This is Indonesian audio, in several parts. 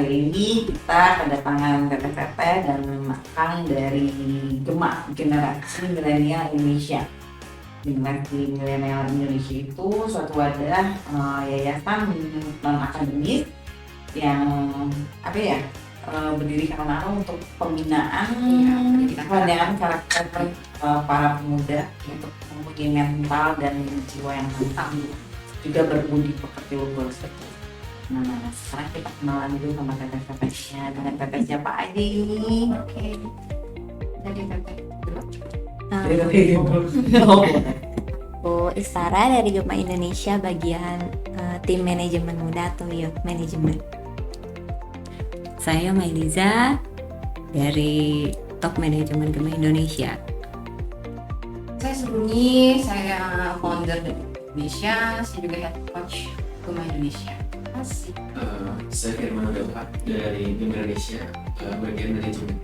kali ini kita kedatangan teteh-teteh dan Kang dari Gema Generasi Milenial Indonesia. Generasi Milenial Indonesia itu suatu wadah yayasan non akademis yang berdiri karena untuk pembinaan pendidikan karakter para pemuda untuk mempunyai mental dan jiwa yang matang, juga berbudi pekerti luhur. Nah, sekarang kita kenalan dulu sama teteh-tetehnya. Dengan teteh siapa aja ini? Oke. Jadi teteh dulu. Aku Istara dari Gema Indonesia bagian tim manajemen muda atau youth management. Saya Mailiza dari top manajemen Gema Indonesia. Saya Suruni, saya founder dari Indonesia, saya juga head coach Gema Indonesia. Asik. Saya Firman Udawa dari Gema Indonesia, bagian manajemen.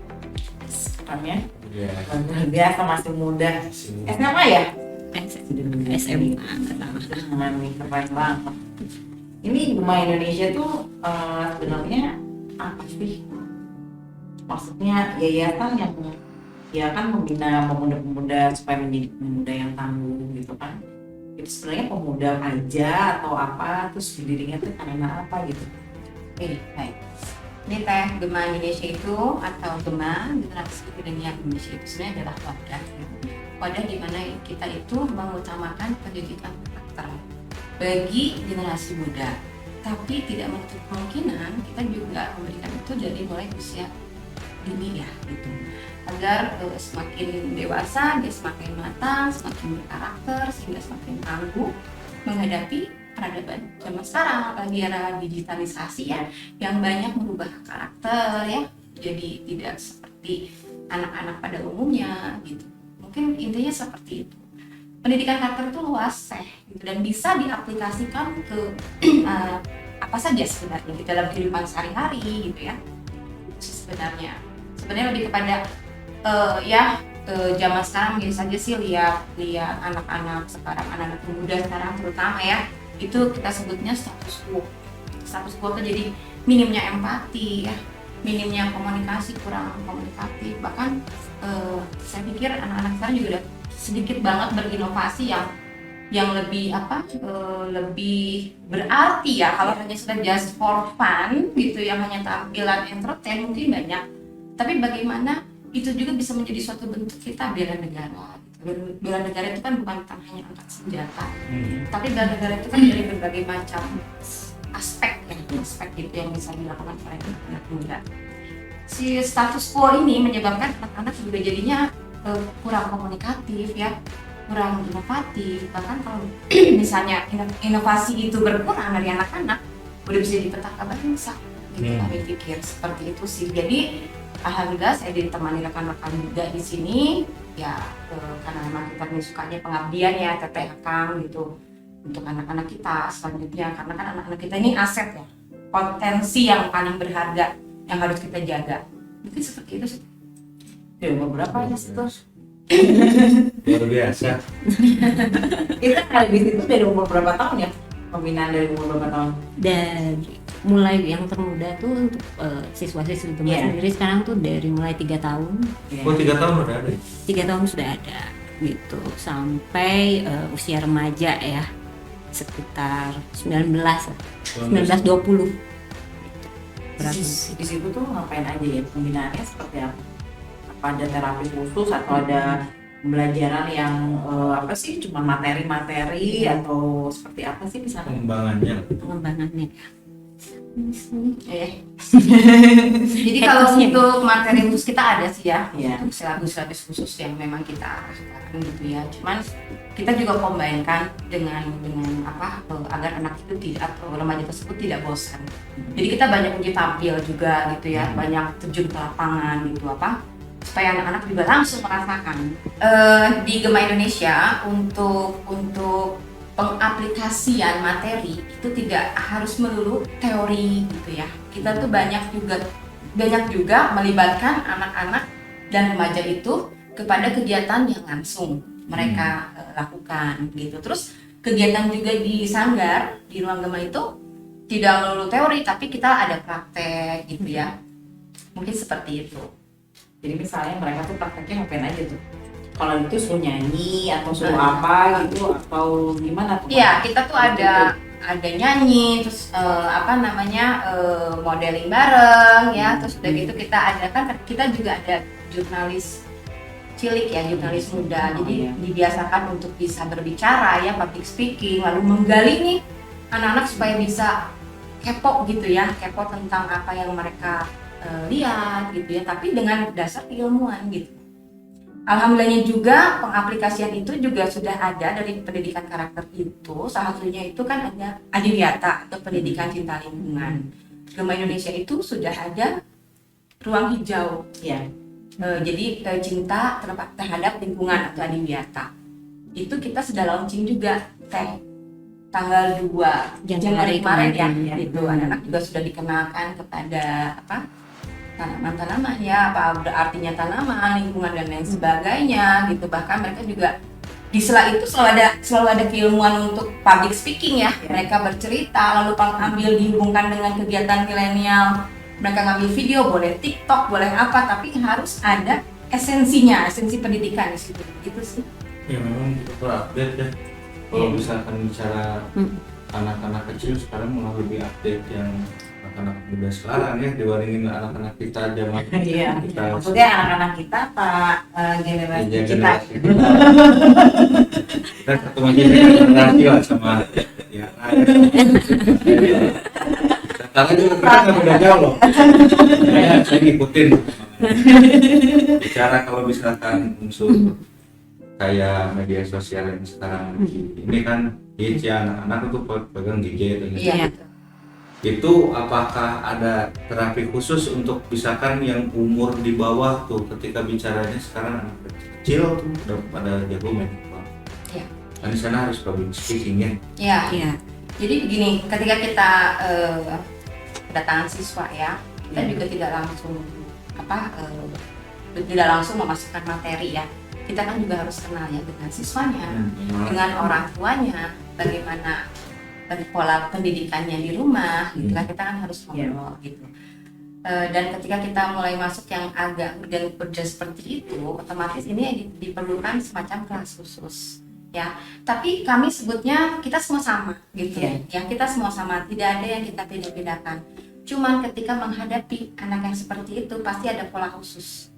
Sekarangnya Ya. luar biasa, masih muda. SMA ya? SMA. Keren banget. Ini Gema Indonesia tuh sebenarnya apa sih? Maksudnya yayasan yang ya kan membina pemuda-pemuda supaya menjadi pemuda yang tangguh gitu kan? Itu sebenarnya pemuda aja atau apa? Terus dirinya tuh karena apa gitu? Oke, baik. Ini teh Gema Indonesia itu atau Gema Generasi Milenial Indonesia itu sebenarnya adalah wadah di mana kita itu mengutamakan pendidikan karakter bagi generasi muda. Tapi tidak menutup kemungkinan kita juga memberikan itu dari mulai usia dini ya gitu, agar semakin dewasa dia semakin matang, semakin berkarakter, sehingga semakin tangguh menghadapi peradaban zaman sekarang, apalagi era digitalisasi ya, yang banyak merubah karakter ya, jadi tidak seperti anak-anak pada umumnya gitu. Mungkin intinya seperti itu. Pendidikan karakter itu luas gitu, dan bisa diaplikasikan ke apa saja sebenarnya di dalam kehidupan sehari-hari gitu ya. Sebenarnya lebih kepada zaman sekarang mungkin saja sih lihat anak-anak sekarang, anak-anak muda sekarang terutama ya, itu kita sebutnya status quo itu jadi minimnya empati ya, minimnya komunikasi, kurang komunikatif. Bahkan saya pikir anak-anak sekarang juga udah sedikit banget berinovasi yang lebih lebih berarti ya. Kalau hanya sudah just for fun gitu, yang hanya tampilan entertain mungkin banyak, tapi bagaimana itu juga bisa menjadi suatu bentuk kita bela negara. Bela negara itu kan bukan hanya angkat senjata, tapi bela negara itu kan dari berbagai macam aspek itu yang bisa dilakukan oleh anak muda. Si status quo ini menyebabkan anak-anak juga jadinya kurang komunikatif ya, kurang inovatif. Bahkan kalau misalnya inovasi itu berkurang dari anak-anak, udah bisa dipetaka bangsa gitu. Kami pikir seperti itu sih. Jadi alhamdulillah saya ditemani rekan-rekan juga di sini ya, karena memang kita sukanya pengabdian ya, teteh Kang gitu, untuk anak-anak kita selanjutnya, karena kan anak-anak kita ini aset ya, potensi yang paling berharga yang harus kita jaga. Mungkin seperti itu sih. Ya umur berapa aja sih terus? Luar biasa. Kita habis itu dari umur berapa tahun ya? Pembinaan dari umur berapa tahun? Dari mulai yang termuda tuh untuk siswa-siswi Gema sendiri sekarang tuh dari mulai 3 tahun. Oh 3 tahun udah ada? 3 tahun sudah ada gitu, sampai usia remaja ya, sekitar 19-20. Di situ tuh ngapain aja ya, pembinaannya seperti apa? Apa ada terapi khusus atau ada pembelajaran yang cuma materi-materi atau seperti apa sih misalnya? Pengembangannya. Jadi kalau untuk materi khusus kita ada sih ya, untuk silabus khusus yang memang kita arahkan gitu ya. Cuman kita juga combine-kan dengan agar anak itu tidak, atau remaja tersebut tidak bosan. Jadi kita banyak uji tampil juga gitu ya, banyak terjun ke lapangan gitu supaya anak-anak juga langsung merasakan. Di Gema Indonesia untuk pengaplikasian materi itu tidak harus melulu teori gitu ya. Kita tuh banyak juga melibatkan anak-anak dan remaja itu kepada kegiatan yang langsung mereka lakukan gitu. Terus kegiatan juga di sanggar, di ruang Gema itu tidak melulu teori tapi kita ada praktek gitu ya, mungkin seperti itu. Jadi misalnya mereka tuh prakteknya ngapain aja tuh? Kalau itu suruh nyanyi atau suruh apa gitu atau gimana tuh? Iya, kita tuh ada nyanyi, terus modeling bareng ya, terus udah gitu kita ada kan kita juga ada jurnalis cilik ya, jurnalis muda. Jadi dibiasakan untuk bisa berbicara ya, public speaking, lalu menggali nih anak-anak supaya bisa kepo gitu ya, kepo tentang apa yang mereka lihat gitu ya, tapi dengan dasar keilmuan gitu. Alhamdulillahnya juga pengaplikasian itu juga sudah ada dari pendidikan karakter itu. Salah satunya itu kan ada Adiwiyata atau pendidikan cinta lingkungan. Gema Indonesia itu sudah ada ruang hijau Ya. Jadi cinta terhadap lingkungan atau Adiwiyata. Itu kita sudah launching juga tanggal 2 Januari kemarin ya. Itu anak-anak juga sudah dikenalkan kepada tanaman-tanaman ya, apa artinya tanaman, lingkungan dan lain sebagainya gitu. Bahkan mereka juga di sela itu selalu ada keilmuan untuk public speaking ya. Mereka bercerita lalu ambil dihubungkan dengan kegiatan milenial. Mereka ngambil video, boleh TikTok, boleh apa, tapi harus ada esensinya, esensi pendidikan di situ. Gitu sih. Ya memang kita update ya. Kalau misalkan bicara anak-anak kecil sekarang malah lebih update yang anak-anak muda sekarang ya dibandingin anak-anak kita zaman Iya. kita. Maksudnya anak-anak kita Pak, generasi Iya, kita. generasi kita satu generasi lah sama ya. Karena juga kita nggak beda jauh loh. Saya ngikutin. Bicara kalau misalkan unsur kayak media sosial yang sekarang ini kan hits ya, anak-anak itu pegang gadget dan Iya. itu apakah ada terapi khusus untuk misalkan yang umur di bawah tuh ketika bicaranya sekarang anak kecil tuh udah pada jago main apa? Iya. Kan di sana harus public speaking ya. Iya. Iya. Jadi begini, ketika kita kedatangan siswa ya, kita juga tidak langsung memasukkan materi ya. Kita kan juga harus kenal ya dengan siswanya, dengan orang tuanya, bagaimana pola pendidikannya di rumah, gitu kan, kita kan harus ngobrol gitu. Dan ketika kita mulai masuk yang agak urgen seperti itu, otomatis ini diperlukan semacam kelas khusus. Ya, tapi kami sebutnya kita semua sama gitu ya. Yang kita semua sama, tidak ada yang kita beda-bedakan. Cuman ketika menghadapi anak yang seperti itu pasti ada pola khusus.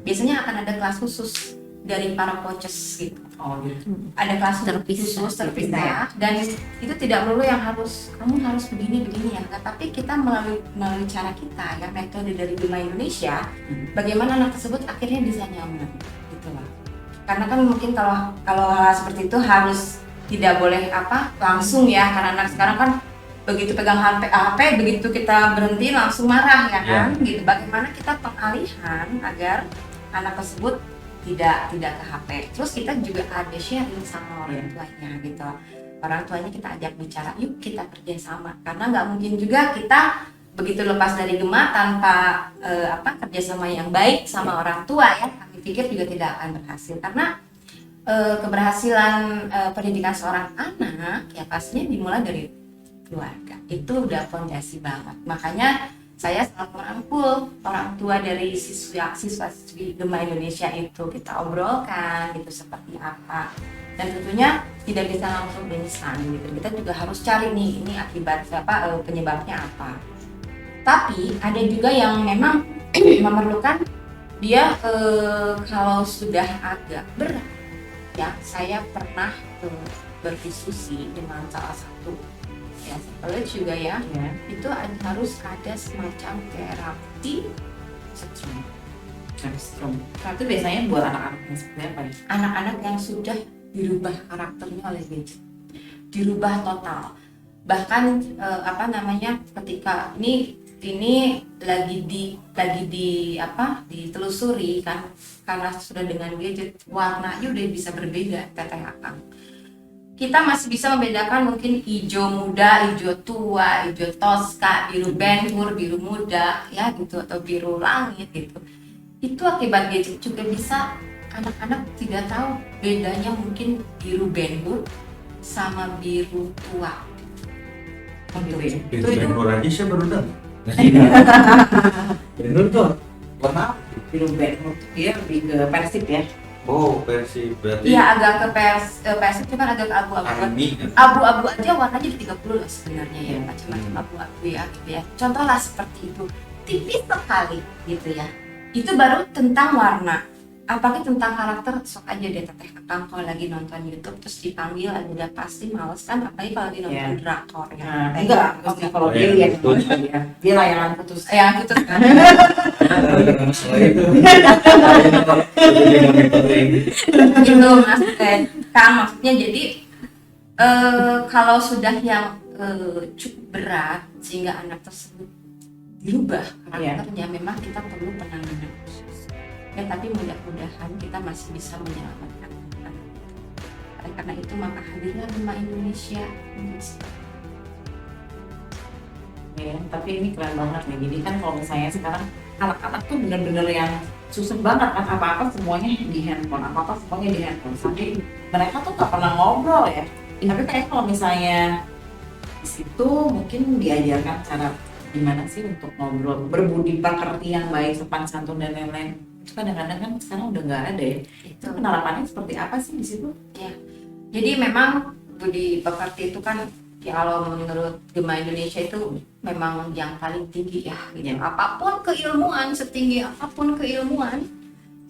Biasanya akan ada kelas khusus dari para coaches gitu. Oh gitu. Ada kelas Terpisah. khusus terpisah dan itu tidak melulu yang kamu harus begini ya, tapi kita melalui cara kita ya, metode dari Gema Indonesia, bagaimana anak tersebut akhirnya bisa nyaman gitu lah. Karena kan mungkin kalau hal seperti itu harus tidak boleh langsung ya, karena anak sekarang kan begitu pegang HP begitu kita berhenti langsung marah ya kan gitu. Bagaimana kita pengalihan agar anak tersebut tidak ke HP. Terus kita juga ada sharing sama orang tuanya gitu. Orang tuanya kita ajak bicara, yuk kita kerjasama. Karena nggak mungkin juga kita begitu lepas dari Gema tanpa kerjasama yang baik sama orang tua ya. Kami pikir juga tidak akan berhasil. Karena keberhasilan pendidikan seorang anak ya pastinya dimulai dari keluarga. Itu udah fondasi banget. Makanya saya sangat merangkul orang tua dari siswa-siswi Gema Indonesia itu, kita obrolkan gitu seperti apa, dan tentunya tidak bisa langsung instan gitu. Kita juga harus cari nih ini akibat penyebabnya apa. Tapi ada juga yang memang memerlukan dia kalau sudah agak berat ya. Saya pernah berdiskusi dengan salah satu ya, psikolog juga ya, itu harus ada semacam terapi setrum. Nah, itu biasanya buat anak-anak yang seperti apa ya? Anak-anak yang sudah dirubah karakternya oleh gadget, dirubah total. Bahkan ketika ini lagi ditelusuri kan, karena sudah dengan gadget warnanya udah bisa berbeda, teteh akang. Kita masih bisa membedakan mungkin hijau muda, hijau tua, hijau toska, biru Ben-Hur, biru muda ya gitu, atau biru langit gitu. Itu akibat gadget juga bisa anak-anak tidak tahu bedanya mungkin biru Ben-Hur sama biru tua. gitu ya. Itu Benur aja saya baru tahu. Benur tuh warna apa? Film Benhur tuh dia lebih ke Persib ya. Oh, versi berarti Iya, agak ke Persib cuman agak ke abu-abu. Army kan? Abu-abu aja warnanya di 30 loh sebenarnya ya, macam-macam Hmm. abu-abu ya gitu ya. Contoh lah seperti itu, tipis sekali gitu ya. Itu baru tentang warna. Apalagi tentang karakter, sok aja deh teteh Akang kalau lagi nonton YouTube terus dipanggil udah pasti males kan, apalagi kalau lagi nonton Iya. drakor ya. Nah, enggak, maksudnya kalau dia lihat dia layangan putus. Ya gitu kan. Ada masalah itu. Jadi monitoring. Gitu maksudnya Kang, maksudnya jadi kalau sudah yang cukup berat sehingga anak tersebut dirubah karakternya, memang kita perlu penanganan khusus. Ya tapi mudah-mudahan kita masih bisa menyelamatkan anak. Karena itu maka hadirlah Gema Indonesia. Ya, tapi ini keren banget nih. Jadi kan kalau misalnya sekarang anak-anak tuh bener-bener yang susah banget kan, apa-apa semuanya di handphone, apa-apa semuanya di handphone. Sampai mereka tuh gak pernah ngobrol ya. Tapi kayak kalau misalnya di situ mungkin diajarkan cara gimana sih untuk ngobrol, berbudi pekerti yang baik, sopan santun dan lain-lain. Itu kadang-kadang kan sekarang udah nggak ada ya. Itu penerapannya seperti apa sih di situ? Jadi memang budi pekerti itu kan ya kalau menurut Gema Indonesia itu memang yang paling tinggi ya gitu. Apapun keilmuan, setinggi apapun keilmuan,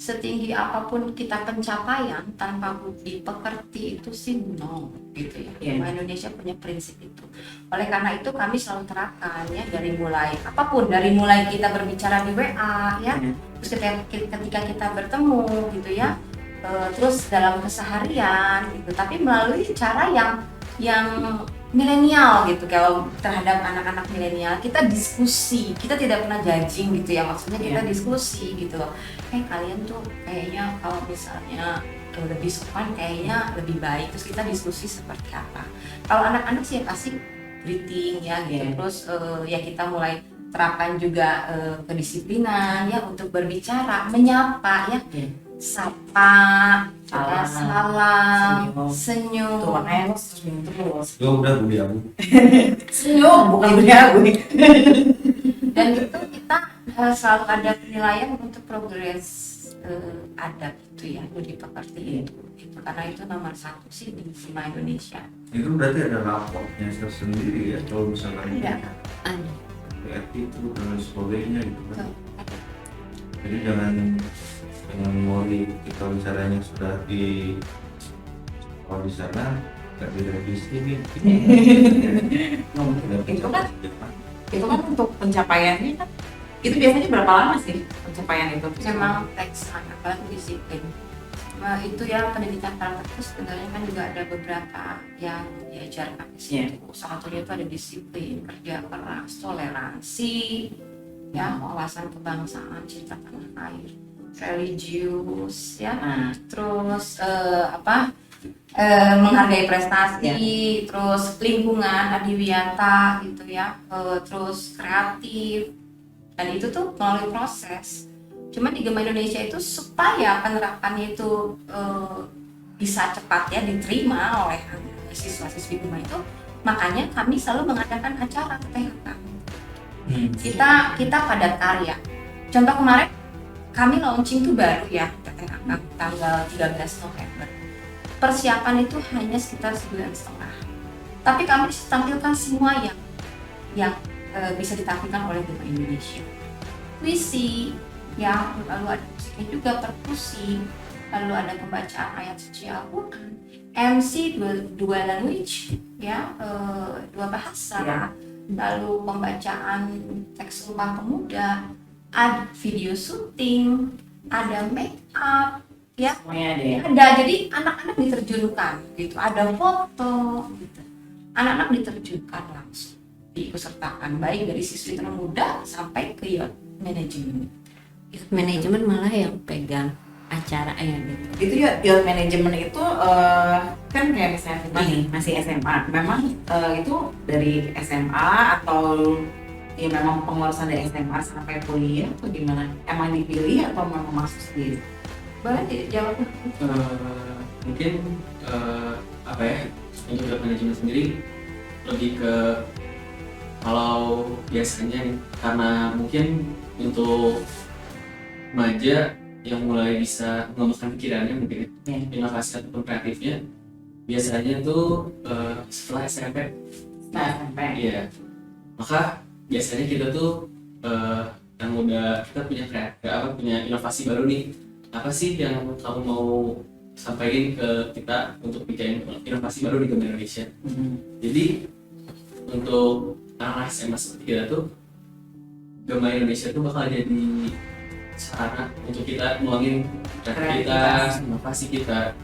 setinggi apapun kita pencapaian tanpa budi pekerti itu sih no gitu ya. Gema Indonesia punya prinsip itu. Oleh karena itu kami selalu terapkan ya dari mulai apapun, dari mulai kita berbicara di WA ya, terus ketika kita bertemu gitu ya, terus dalam keseharian gitu, tapi melalui cara yang milenial gitu. Kalau terhadap anak-anak milenial kita diskusi, kita tidak pernah judging gitu ya, maksudnya kita diskusi gitu loh. Kalian tuh kayaknya kalau misalnya lebih sopan kayaknya lebih baik, terus kita diskusi seperti apa. Kalau anak-anak sih ya pasti greeting ya gitu, terus ya kita mulai terapkan juga kedisiplinan ya untuk berbicara, menyapa ya, sapa, salam, senyum. Tuh makanya lo senyum terus. Lo udah budi abu. Senyum bukan budi abu. Dan itu kita selalu ada penilaian untuk progres adab itu ya, budi pekerti itu. Karena itu nomor 1 sih di Gema Indonesia. Itu berarti ada raportnya tersendiri ya kalau misalkan Ada. itu dan lain sebagainya gitu kan. Betul. Jadi jangan worry kita bicaranya sudah di kalau di sana nggak direvisi nih. Itu kan untuk pencapaiannya kan, itu biasanya berapa lama sih pencapaian itu? Memang teks anak apalagi disiplin. Nah, itu ya pendidikan karakter itu sebenarnya kan juga ada beberapa yang diajarkan di situ. Salah satunya itu ada disiplin, kerja keras, toleransi, ya, wawasan kebangsaan, cinta tanah air, religius, ya, terus menghargai prestasi, terus lingkungan, adiwiyata gitu ya, terus kreatif, dan itu tuh melalui proses. Cuma di Gema Indonesia itu supaya penerapannya itu bisa cepat ya diterima oleh siswa-siswi Gema itu, makanya kami selalu mengadakan acara THK. Kita padat karya. Contoh kemarin kami launching tuh baru ya THK tanggal 13 November. Persiapan itu hanya sekitar 1,5 bulan. Tapi kami tampilkan semua yang bisa ditampilkan oleh Gema Indonesia. Puisi, ya, lalu ada musiknya juga, perkusi, lalu ada pembacaan ayat suci Al-Quran, MC dua language, ya, 2 bahasa, lalu pembacaan teks Sumpah Pemuda, ada video syuting, ada make up, ya, semuanya ada ya. ada. Jadi anak-anak diterjunkan, gitu, ada foto, gitu, anak-anak diterjunkan langsung, diikutsertakan baik dari siswi termuda sampai ke youth manajemen. Youth manajemen malah yang pegang acaranya gitu. Itu youth management itu kan kayak misalnya kita nih masih SMA, memang itu dari SMA atau ya memang pengurusan dari SMA sampai kuliah atau gimana? Emang dipilih atau memang masuk sendiri? Boleh dijawab? Mungkin apa ya, untuk manajemen sendiri lebih ke kalau biasanya nih, karena mungkin untuk remaja yang mulai bisa mengembangkan pikirannya mungkin Ya. inovasi ataupun kreatifnya biasanya tuh setelah SMP. Nah, sampai Iya, maka biasanya kita tuh yang udah kita punya inovasi baru nih. Apa sih yang kamu mau sampaikan ke kita untuk bikin inovasi baru di Gema Indonesia? Jadi untuk anak SMA seperti kita tuh, Gema Indonesia tuh bakal jadi sarana untuk kita nuangin kreativitas, inovasi kita.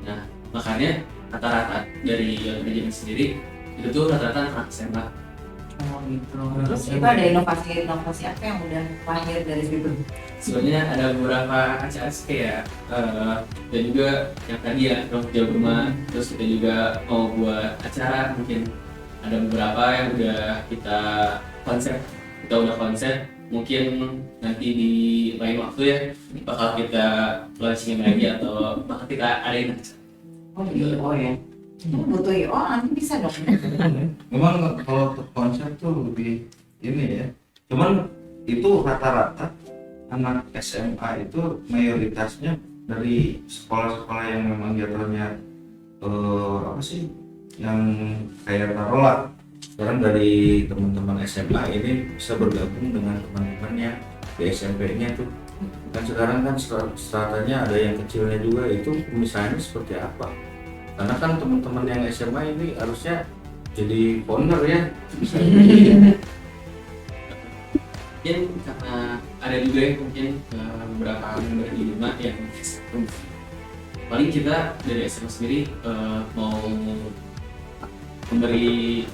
Nah, makanya rata-rata dari manajemen sendiri itu tuh rata-rata anak SMA. Oh gitu. Terus itu ada inovasi apa yang udah lahir dari situ? Sebenarnya ada beberapa acara sih kayak dan juga yang tadi ya Ruang Hijau Gema, terus kita juga mau buat acara, mungkin ada beberapa yang udah kita udah konsep, mungkin nanti di lain waktu ya bakal kita launching lagi atau bakal kita adain acara. Oh iya, oh ya. Itu butuh ya, oh nanti bisa dong. Memang kalau untuk konsep tuh lebih ini ya. Cuman itu rata-rata anak SMA itu mayoritasnya dari sekolah-sekolah yang memang jatuhnya apa sih, yang kayak taruhlah sekarang dari teman-teman SMA ini bisa bergabung dengan teman-temannya di SMP-nya tuh. Dan sekarang kan stratanya ada yang kecilnya juga, itu misalnya seperti apa? Karena kan teman-teman yang SMA ini harusnya jadi founder ya. Mungkin karena ada juga ya mungkin beberapa member di Gema yang paling kita dari SMA sendiri mau memberi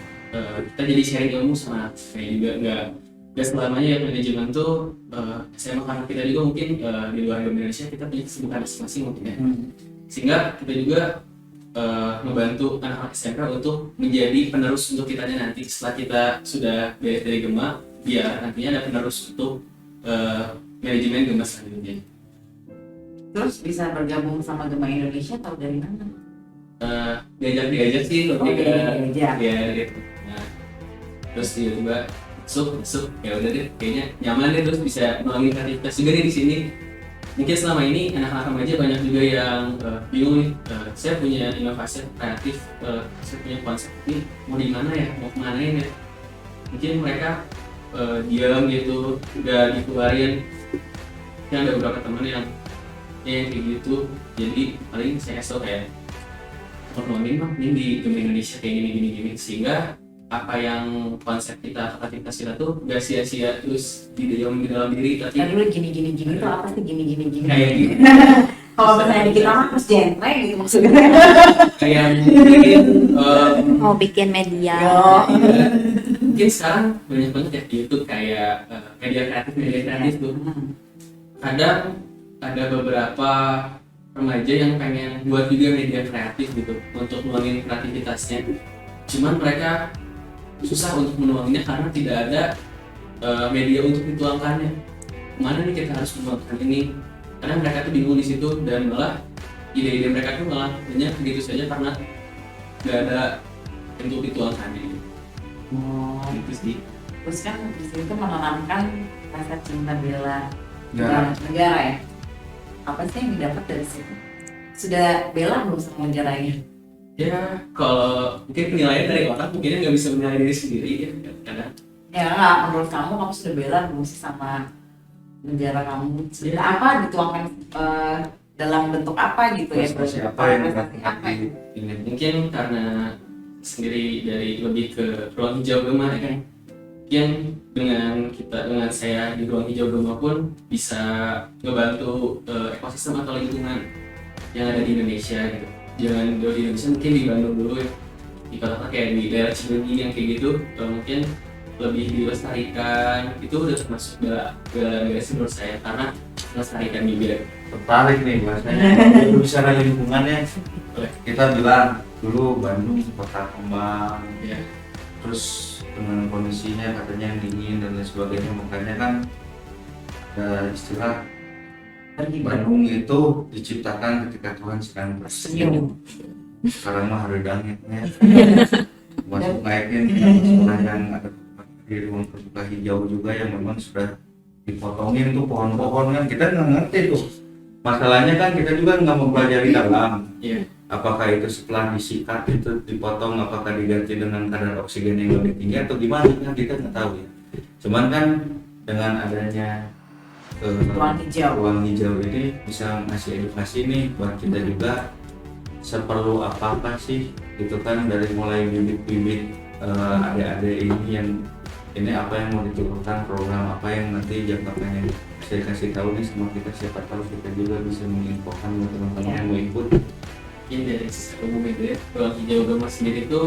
kita jadi sharing ilmu sama kayak juga nggak selamanya ya manajemen tuh SMA, karena kita juga mungkin di luar Indonesia kita punya kesibukan masing-masing mungkin ya, sehingga kita juga membantu anak-anak SMK untuk menjadi penerus untuk kitanya nanti setelah kita sudah beres dari Gema, biar nantinya ada penerus untuk manajemen Gema selanjutnya. Terus bisa bergabung sama Gema Indonesia atau dari mana? Diajak sih lebih ke diajak. ya gitu. Nah, terus tiba-tiba masuk ya udah deh kayaknya nyaman deh, terus bisa nuangin kreativitas juga nih di sini. Mungkin selama ini anak-anak remaja banyak juga yang bingung nih, saya punya inovasi kreatif, saya punya konsep ini mau di mana ya, mau kemanain ya. Mungkin mereka diam gitu, udah dikeluarin. Yang ada beberapa teman yang kayak gitu, jadi paling saya kasih tau kayak nuangin bang, ini di Gema Indonesia kayak gini, sehingga apa yang konsep kita, kreativitas kita tuh gak sia-sia terus di dalam diri, tapi Tadi lu gini tuh apa sih gini? kayak gitu. Kalau misalnya di kita mah terus genre gitu maksudnya. Kayak mungkin Mau bikin media. mungkin sekarang banyak banget ya di YouTube kayak media kreatif tuh. Kadang ada beberapa remaja yang pengen buat juga media kreatif gitu untuk nuangin kreativitasnya, cuman mereka susah untuk menuangnya karena tidak ada media untuk dituangkannya. Mana nih kita harus menuangkan ini? Karena mereka tuh bingung di situ, dan malah ide-ide mereka tuh malah banyak begitu saja karena nggak ada untuk dituangkannya. Oh, Gitu sih. terus kan di situ menanamkan rasa cinta bela Negara. negara ya. Apa sih yang didapat dari situ? Sudah bela belum sama negaranya? Ya kalau mungkin penilaian dari orang mungkin nggak bisa menilai diri sendiri ya kadang. Ya enggak, menurut kamu sudah bela belum sih sama negara kamu? Sudah apa dituangkan dalam bentuk apa gitu ya? Prestasi apa yang Prestasi apa ya? ini? Mungkin karena sendiri dari lebih ke Ruang Hijau Gema ya kan. Mungkin dengan saya di Ruang Hijau Gema pun bisa ngebantu ekosistem atau lingkungan yang ada di Indonesia gitu. Jangan jauh di Indonesia, mungkin di Bandung dulu ya, di kota kayak di daerah Cileunyi yang kayak gitu, mungkin lebih dilestarikan. Itu udah termasuk bela negara sih menurut saya, karena melestarikan juga. Tertarik nih bahasanya. Bicara lingkungannya, kita bilang dulu Bandung kota kembang, Ya. terus dengan kondisinya katanya yang dingin dan lain sebagainya, makanya kan ada istilah Bandung itu diciptakan ketika Tuhan sedang tersenyum. Sekarang mah hari dangitnya masuk naikin sekolah yang ada di ruang terbuka hijau juga yang memang sudah dipotongin tuh pohon-pohon kan, kita nggak ngerti tuh masalahnya kan, kita juga nggak mempelajari dalam Iya. apakah itu setelah disikat itu dipotong apakah diganti dengan kadar oksigen yang lebih tinggi atau gimana kan, kita nggak tahu ya. Cuman kan dengan adanya ruang hijau ini bisa ngasih edukasi nih buat kita juga, seperlu apa sih gitu kan, dari mulai bibit-bibit adik-adik ini yang ini apa yang mau diturunkan, program apa yang nanti jangka panjang saya kasih tahu nih sama kita, siapa tahu kita juga bisa menginfokan buat teman-teman yang mau ikut. Mungkin dari sisi umum itu ya, ruang hijau Gema sendiri itu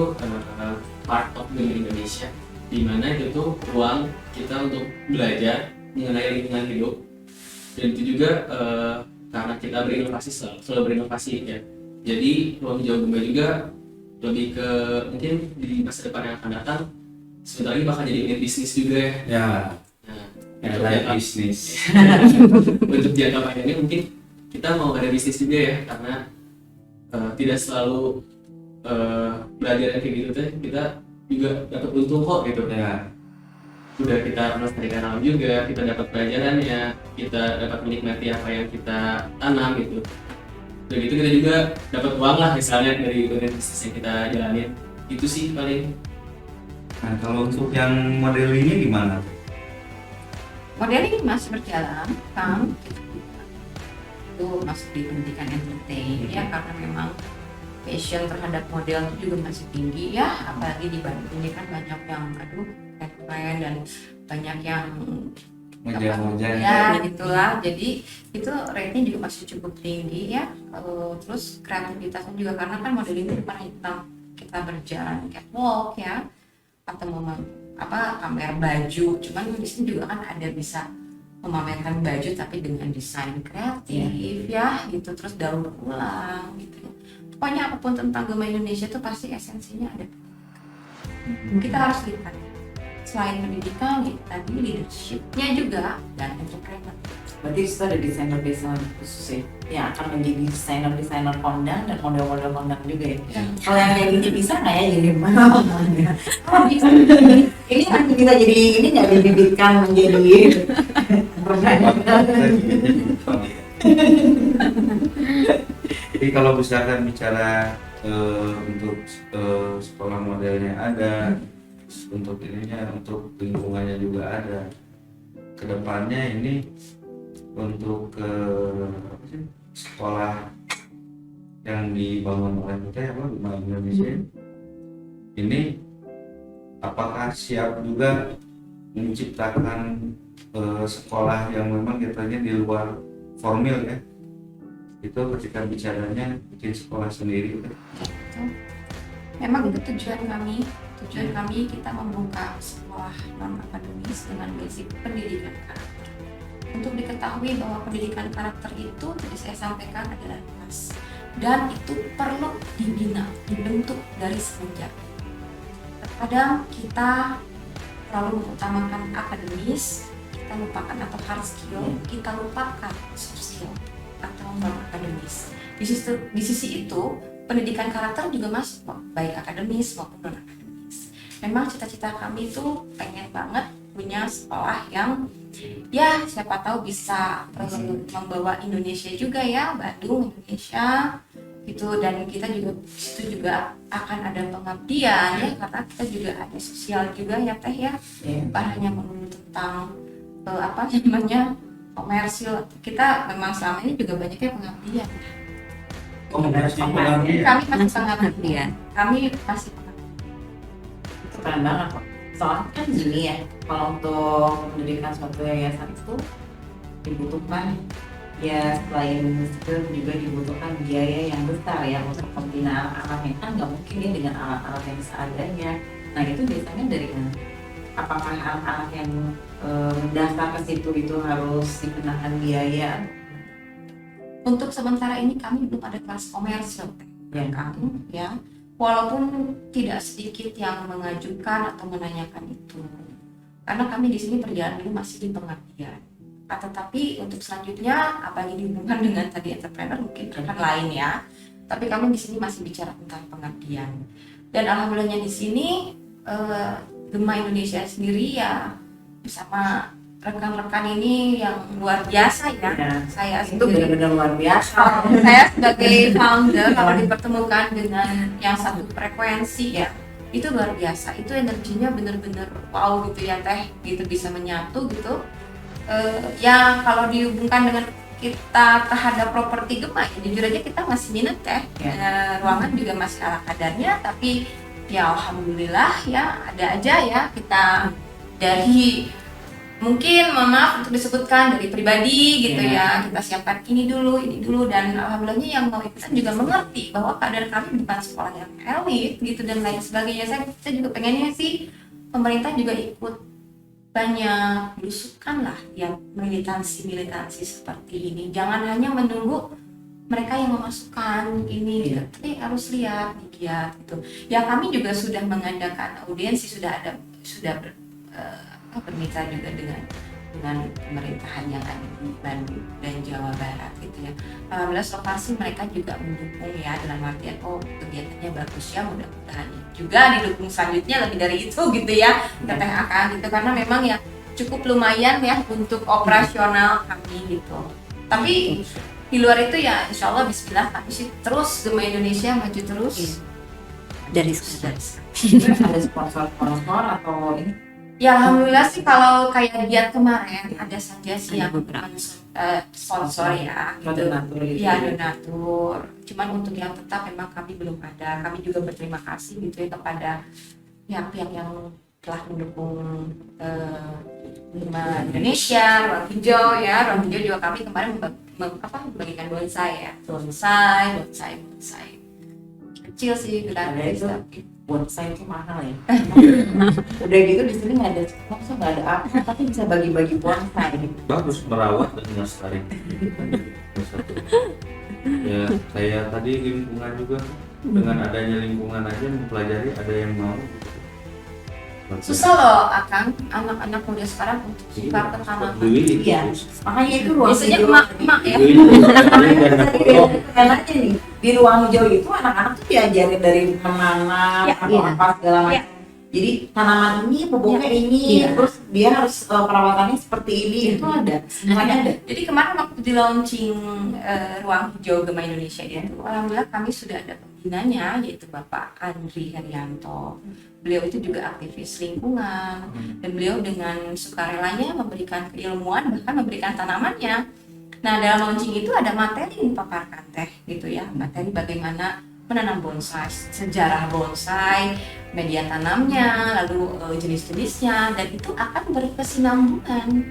part of Gema Indonesia, di mana itu tuh ruang kita untuk belajar mengenai lingkungan hidup, dan itu juga karena kita berinovasi, selalu berinovasi ya. Jadi ruang hijau Gema juga lebih ke mungkin di masa depan yang akan datang sebentar lagi bakal jadi unit bisnis juga ya. Ya, Nah, kayak bisnis. untuk jangka panjangnya mungkin kita mau ada bisnis juga ya, karena tidak selalu belajar kayak gitu tuh kita juga dapat untung kok gitu. Ya, Udah kita melestarikan alam juga, kita dapat pelajarannya, kita dapat menikmati apa yang kita tanam gitu. Udah gitu kita juga dapat uang lah misalnya dari unit bisnis yang kita jalanin. Itu sih paling. nah kalau untuk yang modelingnya gimana? Modeling masih berjalan, Kang. Itu masuk di pendidikan entertain ya, karena memang passion terhadap model itu juga masih tinggi ya, apalagi di Bandung ini kan banyak yang keren dan banyak yang Wajah-wajah ya gitulah, jadi itu rate-nya juga masih cukup tinggi ya. Terus kreativitasnya juga, karena kan modeling itu bukan hanya kita berjalan catwalk ya, atau pamer baju, cuman di sini juga kan ada bisa memamerkan baju tapi dengan desain kreatif ya gitu, terus daur ulang gitu. Pokoknya apapun tentang Gema Indonesia itu pasti esensinya ada. Kita harus lihat selain pendidikan ya, tadi leadership-nya juga dan entrepreneur. Berarti itu ada desainer khusus ya, yang akan menjadi desainer kondang dan model-model kondang juga ya. Kalau yang kayak gini bisa nggak ya jadi mana? Oh bisa. Ini nanti kita jadi ini nggak dibibitkan menjadi Jadi kalau misalkan bicara untuk sekolah modelnya ada, untuk ininya, untuk lingkungannya juga ada. Kedepannya ini untuk sekolah yang dibangun oleh kita apa Gema Indonesia ini, apakah siap juga menciptakan sekolah yang memang katanya di luar formil ya, itu ketika bicaranya bikin sekolah sendiri kan? Memang itu tujuan kami kita membuka sekolah non akademis dengan basic pendidikan karakter. Untuk diketahui bahwa pendidikan karakter itu tadi saya sampaikan adalah luas dan itu perlu dibina, dibentuk dari semenjak. Terkadang kita terlalu mengutamakan akademis, kita lupakan atau hard skill, kita lupakan soft skill atau non akademis. Di sisi itu pendidikan karakter juga masuk baik akademis maupun non akademis. Memang cita-cita kami itu pengen banget punya sekolah yang ya siapa tahu bisa membawa Indonesia juga ya, Bandung Indonesia gitu, dan kita juga situ juga akan ada pengabdian ya, karena kita juga ada sosial juga ya teh ya, bukan hanya melulu tentang komersil. Kita memang selama ini juga banyaknya pengabdian. Kami masih pengabdian. Itu keren banget kok. Soalnya kan gini ya, kalau untuk mendirikan suatu yayasan itu dibutuhkan ya selain skill juga dibutuhkan biaya yang besar ya untuk pembinaan alatnya, kan nggak mungkin ya dengan alat-alat yang seadanya. Nah itu biasanya dari mana? Apakah alat-alat yang mendaftar ke situ itu harus dikenakan biaya? Untuk sementara ini kami belum ada kelas komersil kami ya, walaupun tidak sedikit yang mengajukan atau menanyakan itu, karena kami di sini berjalan dulu masih di pengabdian. Tetapi untuk selanjutnya, apalagi dihubungkan dengan tadi entrepreneur mungkin akan lain ya. Tapi kami di sini masih bicara tentang pengabdian. Dan alhamdulillahnya di sini Gema Indonesia sendiri ya bersama rekan-rekan ini yang luar biasa ya. Ya, Saya itu sebagai benar-benar luar biasa. saya sebagai founder kalau dipertemukan dengan yang satu frekuensi ya, itu luar biasa. Itu energinya benar-benar wow gitu ya teh, gitu bisa menyatu gitu. Yang kalau dihubungkan dengan kita terhadap properti Gema, ya, jujur aja kita masih minat teh. Ruangan juga masih ala kadarnya, tapi ya alhamdulillah ya ada aja ya kita dari mungkin mohon maaf untuk disebutkan dari pribadi gitu ya, kita siapkan ini dulu dan alhamdulillahnya yang mau ikutan juga mengerti bahwa kadar kami bukan sekolah yang elit gitu dan lain sebagainya. Saya juga pengennya sih pemerintah juga ikut banyak belusukan lah yang militansi seperti ini, jangan hanya menunggu mereka yang memasukkan ini gitu, tapi harus lihat gitu ya. Kami juga sudah mengadakan audiensi, sudah bermitra juga dengan pemerintahan yang ada di Bandung dan Jawa Barat gitu ya. Alhamdulillah lokasi mereka juga mendukung ya, dalam artian kegiatannya bagus ya, mudah-mudahan juga didukung selanjutnya lebih dari itu gitu ya, TTHK gitu, karena memang ya cukup lumayan ya untuk operasional kami gitu. Tapi di luar itu ya insya Allah bismillah kami sih terus Gema Indonesia maju terus Dari sekarang. Ada sponsor atau ini? ya. Alhamdulillah sih kalau kayak giat kemarin ada saja sih Ada yang beberapa. sponsor ya gitu. Donatur gitu. Ya donatur, cuman untuk yang tetap memang kami belum ada. Kami juga berterima kasih gitu ya kepada pihak-pihak yang telah mendukung Gema Indonesia, Ruang Hijau ya. Ruang Hijau juga kami kemarin membagikan bonsai ya, bonsai kecil sih gratis Itu tapi bonsai itu mahal ya. Udah gitu di sini nggak ada sponsor, nggak ada apa, tapi bisa bagi-bagi bonsai. Bagus merawat dan melestarikan. Ya, saya tadi lingkungan juga, dengan adanya lingkungan aja mempelajari, ada yang mau. susah loh Akang, anak-anak muda sekarang untuk suka ke tanaman. Iya. Makanya itu ruang Biasanya hijau. emak-emak ya. Enaknya nih di ruang hijau itu anak-anak tuh diajarin dari menanam Ya, atau iya. apa segala macam. Ya. Jadi tanaman ini pupuknya ini, Iya. terus dia harus perawatannya seperti ini, itu ada, semuanya ada. Jadi kemarin waktu di launching Ruang Hijau Gema Indonesia itu, alhamdulillah kami sudah ada pembinanya yaitu Bapak Andri Herianto. Beliau itu juga aktivis lingkungan dan beliau dengan sukarelanya memberikan keilmuan, bahkan memberikan tanamannya. Nah dalam launching itu ada materi yang dipaparkan teh gitu ya, materi bagaimana menanam bonsai, sejarah bonsai, media tanamnya, lalu jenis-jenisnya, dan itu akan berkesinambungan.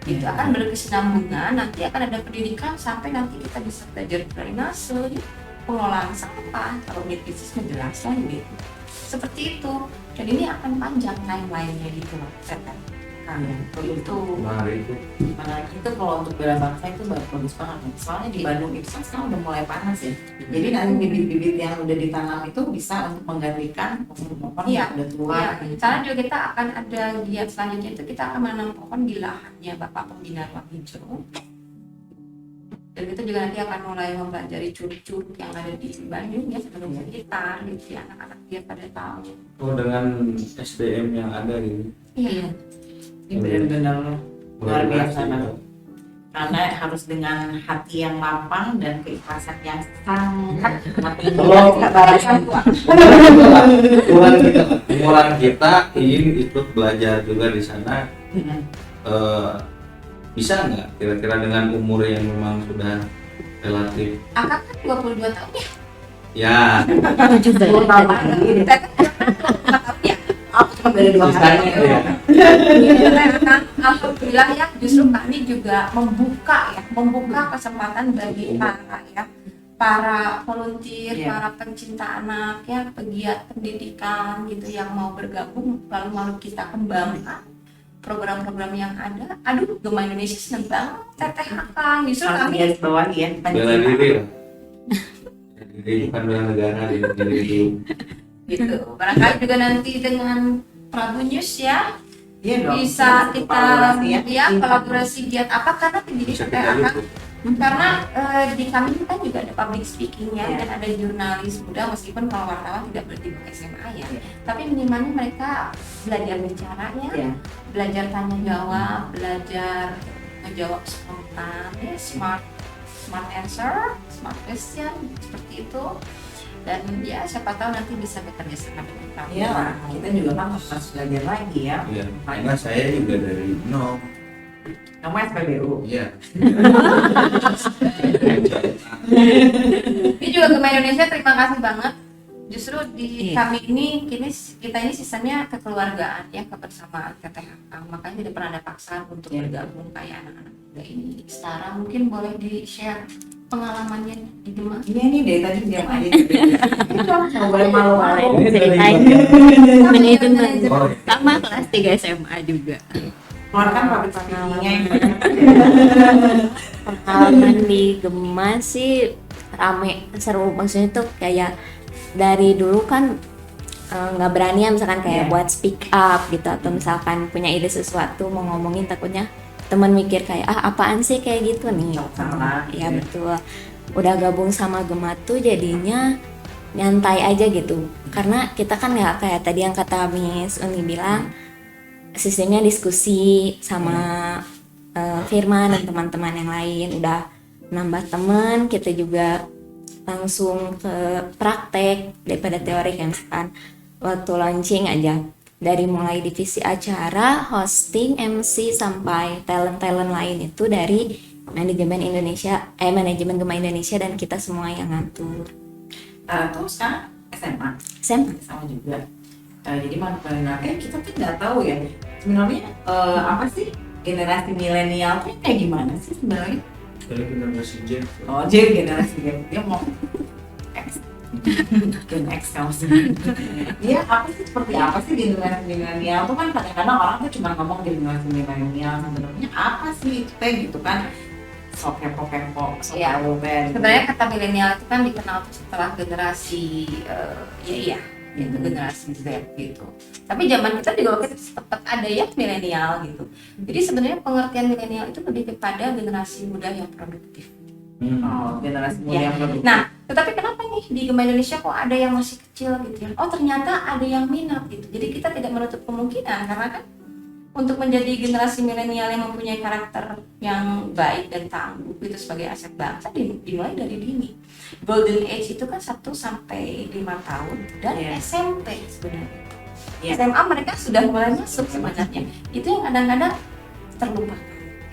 Itu akan berkesinambungan, nanti akan ada pendidikan sampai nanti kita bisa belajar drainase, pengelolaan sampah, kalau unit bisnis menjelaskan gitu. Seperti itu, dan ini akan panjang timeline-nya gitu loh, itu. Mari itu. Mana itu kalau untuk bela bangsa itu bagus banget. Soalnya di Bandung itu kan sekarang udah mulai panas ya. Jadi nanti bibit-bibit yang udah ditanam itu bisa untuk menggantikan pohon-pohon Iya, yang udah tua. Ya, karena juga kita akan ada giat selanjutnya itu kita akan menanam pohon di lahannya Bapak Pembina Ruang Hijau. Dan kita juga nanti akan mulai mempelajari curug-curug yang ada di Bandung ya, sebelum sekitar gitu ya, anak-anak dia pada tahu. Oh, dengan SDM yang ada gitu. Iya. Ini benar-benar luar biasa Berhasil. banget. Karena harus dengan hati yang lapang dan keikhlasan yang sangat tinggi. Kalau umuran kita ingin ikut belajar juga di sana, bisa nggak kira-kira dengan umur yang memang sudah relatif? Akak kan 22 tahun ya. Ya, 10 tahun lagi. Kita kan 22 tahun ya. Aku cuma beda 2 sisanya hari. ya. Kan alhamdulillah ya, justru kami juga membuka kesempatan bagi para volunteer, Iya. para pencinta anak ya, pegiat pendidikan gitu yang mau bergabung, lalu kita kembangkan program-program yang ada. Aduh, Gema Indonesia seneng banget, TTHK justru Harus kami garis bawahi ya. Bela diri lah. Bela diri bukan bela negara, bela diri dulu. gitu. Barangkali juga nanti dengan Prabu News ya Iya dong. bisa kita Kolaborasi ya. ya kolaborasi giat apa, karena pendidikan Bisa kita TTHK luput. Karena di kami kan juga ada public speaking ya, dan ada jurnalis muda, meskipun kalau wartawan tidak berarti SMA ya, tapi minimalnya mereka belajar bicara ya, belajar tanya jawab, belajar menjawab spontan ya, smart answer, smart question seperti itu. Dan ya siapa tahu nanti bisa bekerja sama dengan kami. Iya, kita juga kan harus belajar lagi ya. Iya, karena saya juga dari nol. Kamu SPBU. Iya. Ini juga Gema Indonesia terima kasih banget. Justru di kami ini kita ini sistemnya kekeluargaan ya, kebersamaan, ketehakan. Makanya tidak pernah ada paksaan untuk bergabung kayak anak-anak muda ini. Setara mungkin boleh di-share pengalamannya di Gema. Iya nih dari tadi diam aja. Kita nggak boleh malu-malu. Ceritain manajemen Oh, sama kelas 3 SMA juga. Keluarkan public speaking-nya yang banyak. Pengalaman di Gema sih rame, seru, maksudnya tuh kayak dari dulu kan nggak berani ya misalkan kayak buat speak up gitu, atau misalkan punya ide sesuatu mau ngomongin takutnya teman mikir kayak apaan sih kayak gitu nih. Salah. Ya betul. Udah gabung sama Gema tuh jadinya nyantai aja gitu, karena kita kan nggak kayak tadi yang kata Miss Uni bilang, sistemnya diskusi sama Firman dan teman-teman yang lain, udah nambah teman, kita juga langsung ke praktek daripada teori. Kayak misalkan waktu launching aja, dari mulai divisi acara, hosting, MC sampai talent-talent lain itu dari manajemen manajemen Gema Indonesia, dan kita semua yang ngatur. Terus sekarang SMA. Sama juga. Jadi manfaatnya kita tuh nggak tahu ya sebenarnya apa sih generasi milenial tuh kayak gimana sih sebenarnya? dari generasi Z. Oh, jadi generasi dia mau X, Gen X kamu sih. Dia apa sih, seperti apa sih generasi milenial tuh kan kadang-kadang orang tuh cuma ngomong generasi milenial, sebenarnya apa sih itu teh gitu kan? Sok kepo-kepo, sok Iya. tahu ben. Sebenarnya kata milenial itu kan dikenal setelah generasi itu generasi Z gitu. Tapi zaman kita juga kita tetap ada ya milenial gitu. Jadi sebenarnya pengertian milenial itu lebih kepada generasi muda yang produktif. Oh, generasi muda Ya. yang lebih. Nah, tetapi kenapa nih di Gema Indonesia kok ada yang masih kecil gitu ya? Oh, ternyata ada yang minat gitu. Jadi kita tidak menutup kemungkinan, karena kan untuk menjadi generasi milenial yang mempunyai karakter yang baik dan tangguh itu sebagai aset bangsa dimulai dari dini. Golden Age itu kan 1 sampai 5 tahun dan SMP sebenarnya. SMA mereka sudah mulai masuk sebenarnya. Itu yang kadang-kadang terlupakan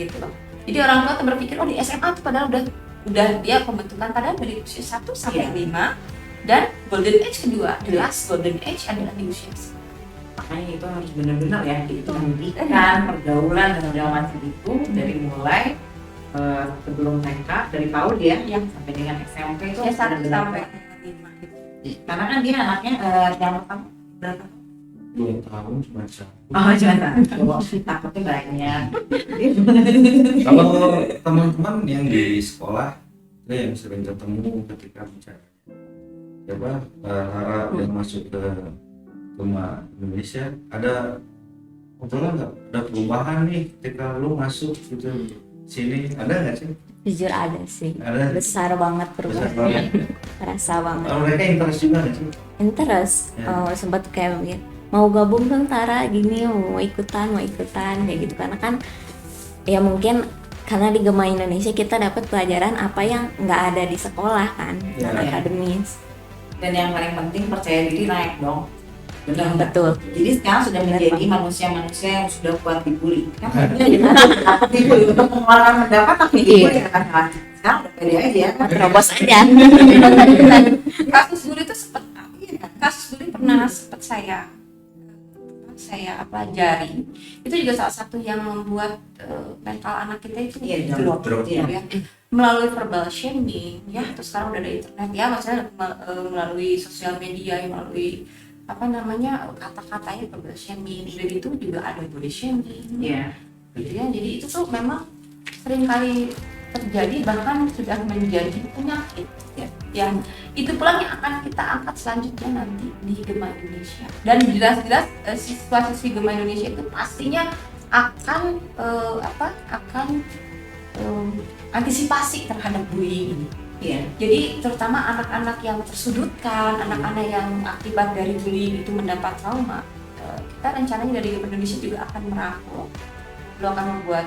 gitu loh. Jadi orang tua tuh berpikir di SMA tuh padahal udah dia pembentukan padahal dari usia 1 sampai 5, dan Golden Age kedua, the last Golden Age adalah di usia 10. Makanya itu harus benar-benar ya pendidikan, pergaulan dan segala macam itu dari mulai sebelum TK dari PAUD ya sampai dengan SMP itu Ya 1 benar-benar. sampai 5 gitu. Karena kan dia anaknya yang pertama berapa? 2 tahun cuma satu. Oh jangan takutnya banyak. Kalau teman-teman yang di sekolah yang sering ketemu ketika bicara, coba harap yang masuk ke Gema Indonesia ada nggak ada perubahan nih ketika lu masuk gitu sini, ada nggak sih? Jujur ada sih, Ada. besar banget Besar perubahan, banget. terasa banget. Kalau mereka interest juga nggak sih? Interest, Ya. sempat kayak mikir, mau gabung dong Tara gini, mau ikutan kayak gitu, karena kan ya mungkin karena di Gema Indonesia kita dapat pelajaran apa yang nggak ada di sekolah kan, Ya. non akademis. Dan yang paling penting percaya diri naik dong. Benar nggak? Betul. Jadi sekarang sudah Benar menjadi banget. manusia-manusia yang sudah kuat dibully. Kan tadinya kita takut dibully untuk mengeluarkan pendapat takut dibully ya kan. Sekarang udah pede aja ya kan. Terobos aja. Kasus bully itu pernah sempat saya pelajari. Itu juga salah satu yang membuat mental anak kita itu drop Iya. ya. Melalui verbal shaming ya, terus sekarang udah ada internet ya, maksudnya melalui sosial media, melalui kata-katanya verbal shaming, dan itu juga ada body shaming. Iya. Gitu ya. Jadi itu tuh memang sering kali terjadi, bahkan sudah menjadi penyakit ya. Yang itu pula yang akan kita angkat selanjutnya nanti di Gema Indonesia. Dan jelas-jelas siswa-siswi Gema Indonesia itu pastinya akan antisipasi terhadap bullying ini. Iya. Jadi terutama anak-anak yang tersudutkan, anak-anak yang akibat dari bullying itu mendapat trauma, kita rencananya dari Indonesia juga akan merangkul, lalu akan membuat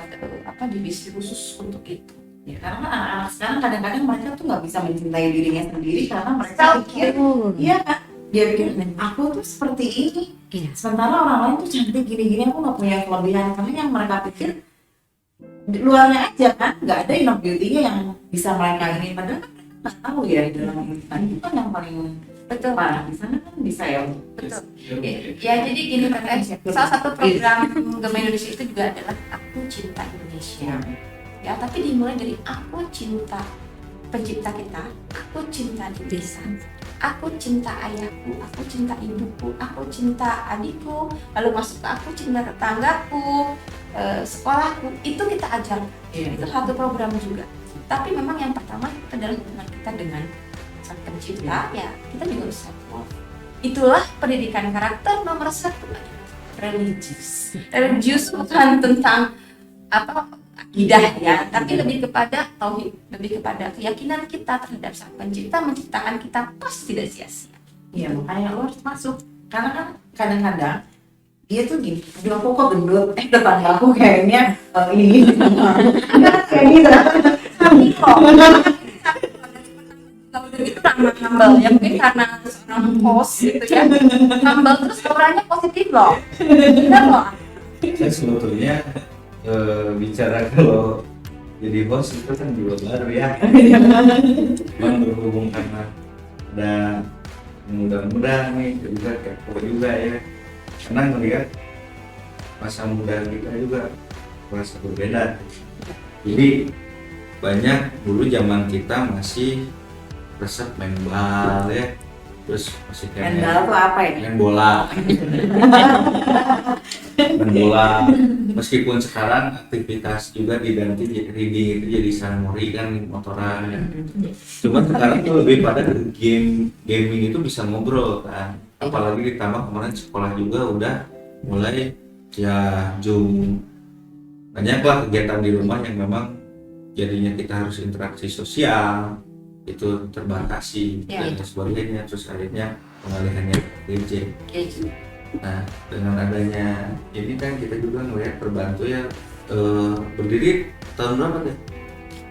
divisi khusus untuk itu. Ya, karena kan anak-anak sekarang kadang-kadang mereka tuh nggak bisa mencintai dirinya sendiri karena mereka pikir, iya kan, dia pikir aku tuh seperti ini, Iya. sementara orang lain tuh cantik gini-gini, aku nggak punya kelebihan, karena yang mereka pikir di luarnya aja kan, nggak ada inner beauty-nya yang bisa mereka ini, padahal kan mereka nggak tahu ya di dalam insan itu kan yang paling Betul. parah di sana kan bisa ya. Betul. Ya, jadi gini Teteh, salah satu program Gema Indonesia itu juga adalah Aku Cinta Indonesia. Ya, tapi dimulai dari aku cinta pencipta kita, aku cinta desa, aku cinta ayahku, aku cinta ibuku, aku cinta adikku, lalu masuk ke aku cinta tetanggaku, sekolahku, itu kita ajar. Itu satu program juga. Tapi memang yang pertama itu adalah hubungan kita dengan sang pencipta, ya kita juga harus self love. Itulah pendidikan karakter nomor 1, religius. Religius bukan tentang akidah ya, tapi lebih kepada tauhid, lebih kepada keyakinan kita terhadap sang pencipta menciptakan kita pasti tidak sia-sia. Iya, makanya lo harus masuk. Karena kan kadang-kadang dia tuh gini, aduh aku kok gendut, tetangga aku kayaknya ini kayak gitu. Tapi kok kalau begitu karena humble ya, mungkin karena seorang host gitu ya, humble terus auranya positif loh, benar loh. Saya sebetulnya bicara kalau jadi host itu kan juga baru ya. Memang berhubung karena ada muda-muda nih juga kepo juga ya. Karena melihat masa muda kita juga merasa berbeda. Jadi banyak dulu zaman kita masih resep main bal ya, terus masih kayak Endal tuh apa ya? main bola. Main bola. Meskipun sekarang aktivitas juga diganti jadi reading itu jadi sanmori kan motoran ya. Cuma sekarang tuh lebih pada gaming itu bisa ngobrol kan. Apalagi ditambah kemarin sekolah juga udah mulai ya Zoom. Banyaklah kegiatan di rumah yang memang jadinya kita harus interaksi sosial itu terbatasi Ya. dan sebagainya, terus akhirnya pengalihannya gadget. Nah, dengan adanya ini kan kita juga melihat terbantu ya, berdiri tahun berapa deh?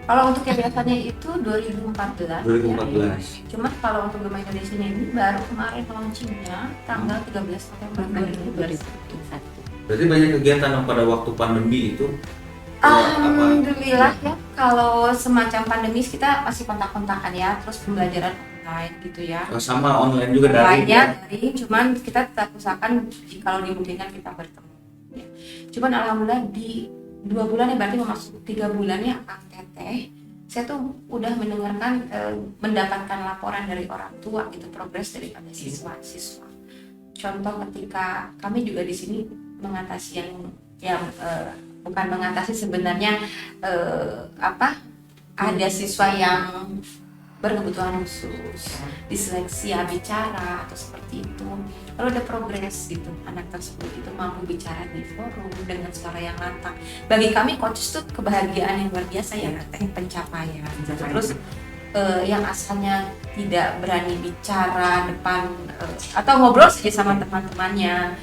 Kalau untuk yayasannya itu 2014. 2014. Ya. Cuman kalau untuk Gema Indonesia ini baru kemarin launchingnya tanggal 13 November 2021. Berarti banyak kegiatan pada waktu pandemi itu. Alhamdulillah ya, kalau semacam pandemi kita masih kontak-kontakan ya, terus pembelajaran online gitu ya. Sama online juga dari. Dari, cuman kita tetap usahakan kalau dimungkinkan kita bertemu. Ya. Cuman alhamdulillah di 2 bulan ya, berarti memasuki 3 bulan ya Kang Teteh, saya tuh udah mendengarkan, mendapatkan laporan dari orang tua gitu, progres daripada siswa-siswa. Contoh ketika kami juga di sini mengatasi yang bukan mengatasi sebenarnya ada siswa yang berkebutuhan khusus, diseleksi bicara atau seperti itu, lalu ada progres gitu, anak tersebut itu mampu bicara di forum dengan suara yang lantang. Bagi kami coaches itu kebahagiaan yang luar biasa ya, pencapaian. Terus yang asalnya tidak berani bicara depan atau ngobrol saja sama teman-temannya,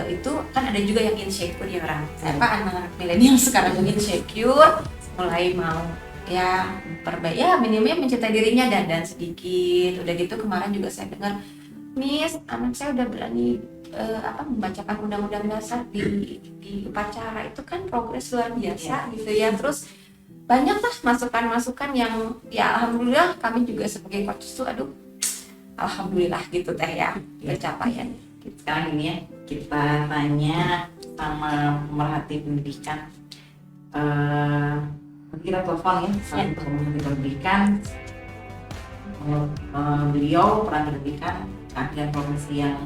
itu kan ada juga yang insecure ya orang anak milenial sekarang yang insecure, mulai mau ya minimumnya mencintai dirinya dan sedikit. Udah gitu kemarin juga saya dengar, Miss, anak saya udah berani membacakan undang-undang dasar di upacara, itu kan progres luar biasa gitu ya. Terus banyak lah masukan-masukan yang ya alhamdulillah kami juga sebagai coach itu alhamdulillah gitu teh ya pencapaian. Sekarang ini ya kita tanya sama pemerhati pendidikan, kita telepon ya sama pemerhati pendidikan. Beliau pernah pendidikan keahlian profesi yang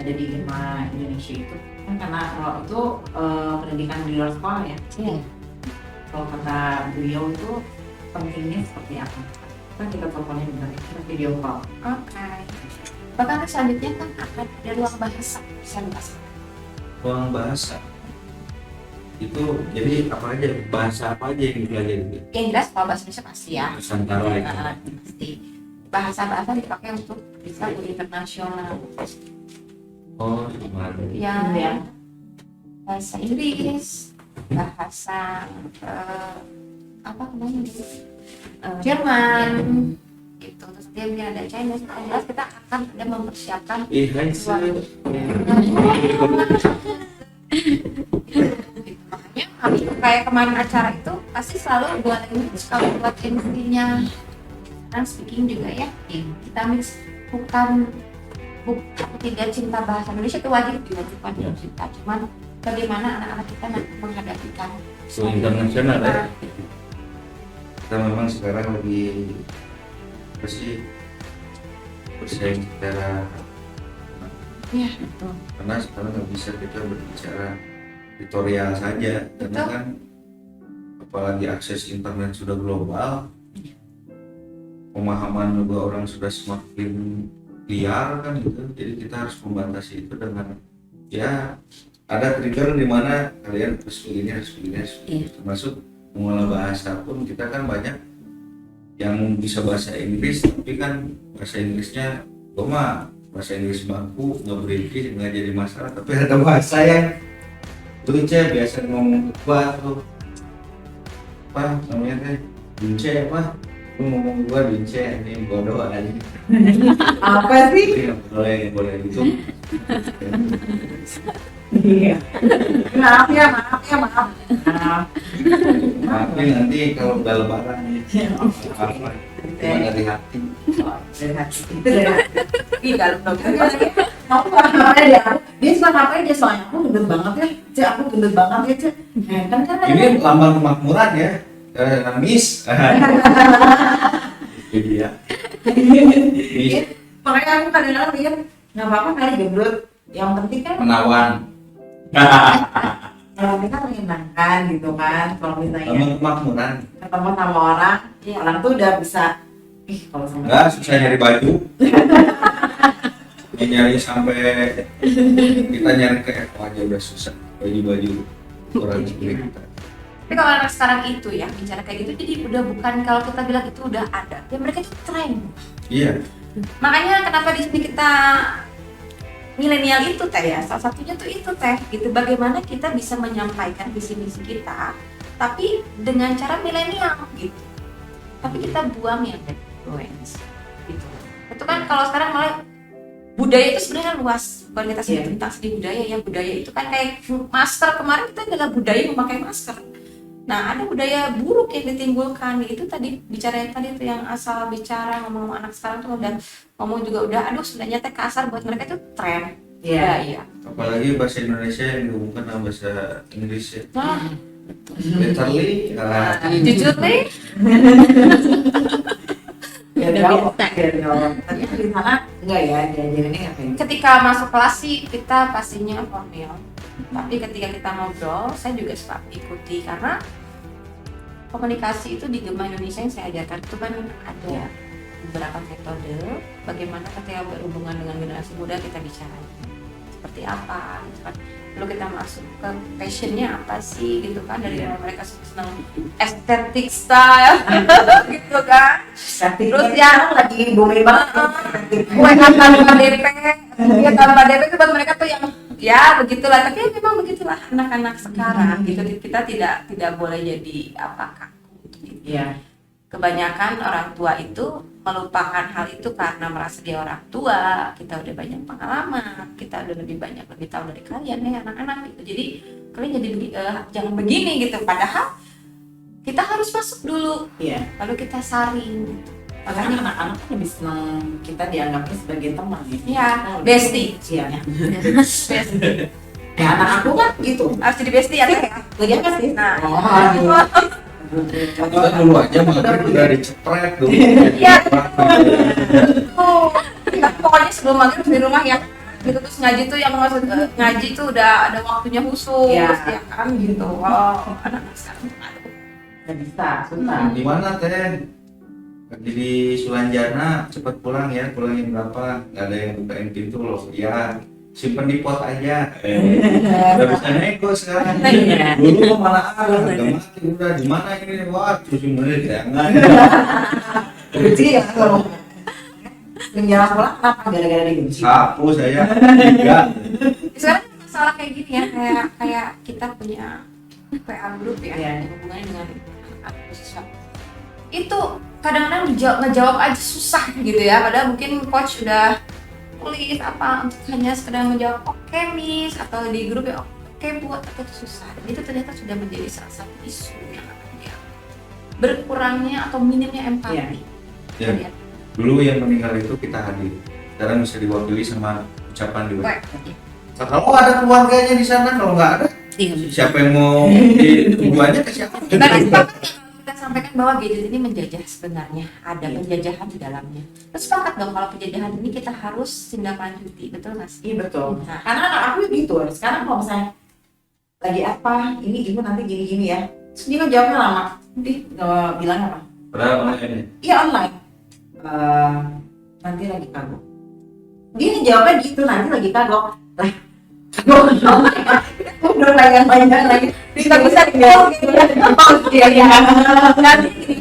ada di Gema Indonesia itu kan, karena kalau itu pendidikan di luar sekolah ya. Kalau kata beliau itu pentingnya seperti apa? Kita teleponnya bentar, kita video call. Oke. Bahkan selanjutnya kan akan ada ruang bahasa. Ruang bahasa. itu jadi apa aja, bahasa apa aja yang dipelajari? Yang jelas kalau bahasa Indonesia pasti ya. Nusantara itu. Pasti. Bahasa-bahasa dipakai untuk bisa go internasional. Oh, gimana? Ya, Ya. bahasa Inggris, bahasa apa namanya? Jerman. Gitu. Terus dia punya ada Chinese. Yang jelas kita akan ada mempersiapkan Ih, hai, Makanya kami kayak kemarin acara itu pasti selalu buat English, kalau buat MC-nya dan speaking juga ya kita mix, bukan tidak cinta bahasa Indonesia itu wajib diwajibkan cinta, cuman bagaimana anak-anak kita nanti menghadapi kan So internasional ya. Kita memang sekarang lagi apa sih bersaing secara ya betul. karena sekarang nggak bisa kita berbicara tutorial saja karena Betul. kan apalagi akses internet sudah global, pemahaman juga orang sudah semakin liar kan gitu, jadi kita harus membatasi itu dengan ya ada trigger di mana kalian harus begini termasuk mengolah bahasa pun kita kan banyak yang bisa bahasa Inggris tapi kan bahasa Inggrisnya goma bahasa Inggris baku nggak berintis nggak jadi masalah, tapi ada bahasa yang lucu biasa ngomong gua tuh apa namanya teh dunce apa lu ngomong gua dunce ini bodoh aja Apa sih? boleh gitu. Iya. Maaf ya. Tapi nanti kalau udah lebaran apa cuma dari hati. Dari hati. Itu dari hati. Ih, dalam dong. Mau ngapain dia? Dia suka ngapain dia, soalnya aku gendut banget ya. Cek, aku gendut banget ya, Cek. Kan Ini lambang kemakmuran ya, Miss. Itu dia. Miss Makanya aku kadang-kadang lihat nggak apa-apa kali gendut. Yang penting kan menawan. kalau kita menyenangkan gitu kan. Kalau misalnya Lambang kemakmuran. ketemu sama orang, orang tuh udah bisa. Kalau sama Enggak susah nyari baju. Nyari sampai kita nyari ke Eko aja udah susah baju orang cilik kita. Tapi kalau anak sekarang itu ya bicara kayak gitu, jadi udah bukan kalau kita bilang itu udah ada, ya mereka itu tren. Iya. Makanya kenapa di sini kita milenial itu teh ya, salah satunya tuh itu teh gitu, bagaimana kita bisa menyampaikan visi misi kita tapi dengan cara milenial gitu, tapi kita buang yang influence gitu. Itu kan kalau sekarang malah budaya itu sebenarnya luas, bukan kita sebut tentang seni budaya ya, budaya itu kan kayak masker, kemarin kita adalah budaya memakai masker. Nah, ada budaya buruk yang ditimbulkan, itu tadi bicara yang tadi itu yang asal bicara ngomong anak sekarang tuh udah ngomong juga udah aduh sebenarnya teh kasar, buat mereka itu tren. Iya. Apalagi bahasa Indonesia yang dihubungkan sama bahasa Inggris ya. Nah, Literally, jujur nih, Tapi di sana enggak ya, diajarinnya nggak kayak gitu. ketika masuk kelas sih kita pastinya formal. Tapi ketika kita ngobrol, saya juga suka ikuti karena komunikasi itu di Gema Indonesia yang saya ajarkan itu kan ada beberapa metode bagaimana ketika berhubungan dengan generasi muda kita bicara seperti apa gitu kan. Lalu kita masuk ke passionnya apa sih gitu kan, dari mereka senang estetik style gitu kan. Terus yang lagi booming banget. kue tanpa DP, ya tanpa DP itu buat mereka tuh yang ya begitulah, tapi memang begitulah anak-anak sekarang gitu, kita tidak boleh jadi apa kaku gitu. Iya. Kebanyakan orang tua itu melupakan hal itu karena merasa dia orang tua, kita udah banyak pengalaman, kita udah lebih tahu dari kalian ya anak-anak gitu, jadi kalian jadi jangan begini gitu, padahal kita harus masuk dulu, Iya. lalu kita saring. Makanya anak-anak kan lebih senang kita dianggapnya sebagai teman ya. Iya, bestie. Iya. Bestie. Ya anak aku kan gitu. Harus jadi bestie ya teh. Lagi apa sih? Nah, kita dulu aja malah udah dicepret dulu. Iya. Pokoknya sebelum maghrib di rumah ya gitu, terus ngaji tuh yang maksud ngaji tuh udah ada waktunya khusus ya kan gitu. Oh, anak sekarang aduh. Nggak bisa, susah. Di mana teh? Lagi di Sulanjana, cepat pulang ya, pulang jam berapa? Nggak ada yang bukain pintu loh. Ya, simpen di pot aja. Udah bisa nego sekarang. Iya. Dulu mah mana ada, harga mati udah di mana ini, wah terus simpennya jangan. Jadi ya kalau menjelang sekolah kenapa gara-gara dibenci? Sapu saya 3. Sekarang masalah kayak gini ya, kayak kita punya WA grup ya, Iya. yang hubungannya dengan anak siswa. Itu kadang-kadang ngejawab aja susah gitu ya, padahal mungkin coach udah tulis apa untuk hanya sekedar menjawab oke miss, atau di grup ya oke buat, atau itu susah. Dan itu ternyata sudah menjadi salah satu isu yang akan dia berkurangnya atau minimnya empati. Iya. Ya. Lihat. Dulu yang meninggal itu kita hadir. Sekarang bisa diwakili sama ucapan di WA. Wah, Kalau ada keluarganya di sana, kalau nggak ada, siapa yang mau tujuannya ke siapa? Tadi sepakat ya, kalau kita sampaikan bahwa gadget ini menjajah sebenarnya, ada penjajahan di dalamnya. Terus sepakat dong kalau penjajahan ini kita harus tindak lanjuti, betul nggak sih? Iya betul. Nah, Karena anak aku gitu. Sekarang kalau misalnya lagi apa, ini ibu nanti gini-gini ya. Terus dia kan jawabnya lama. Nanti bilang apa? Padahal online. Iya online. Nanti lagi kagok. Dia jawabnya gitu, nanti lagi kagok. Lah, kagok udah panjang-panjang lagi. Bisa bisa dijawab gitu ya. Iya. nanti gini,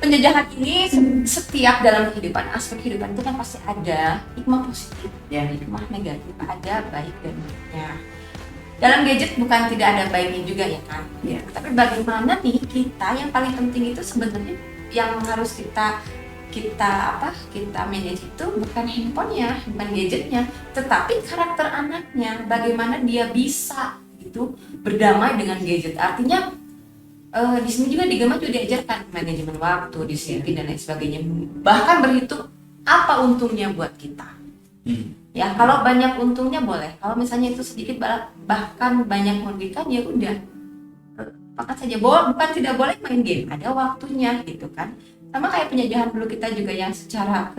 penjajahan ini setiap dalam kehidupan, aspek kehidupan itu kan pasti ada hikmah positif Ya. dan hikmah negatif, ada baik dan buruknya. Dalam gadget bukan tidak ada baiknya juga ya kan. Iya. Tapi bagaimana nih kita, yang paling penting itu sebenarnya yang harus kita manage itu bukan handphonenya, bukan gadgetnya, tetapi karakter anaknya. Bagaimana dia bisa gitu berdamai dengan gadget. Artinya di sini juga di Gema juga diajarkan manajemen waktu, disiplin dan lain sebagainya. Bahkan berhitung apa untungnya buat kita. Ya, kalau banyak untungnya boleh. Kalau misalnya itu sedikit bahkan banyak merugikan, ya udah. Pakat saja. Bukan tidak boleh main game, ada waktunya gitu kan. Sama kayak penjajahan dulu kita juga yang secara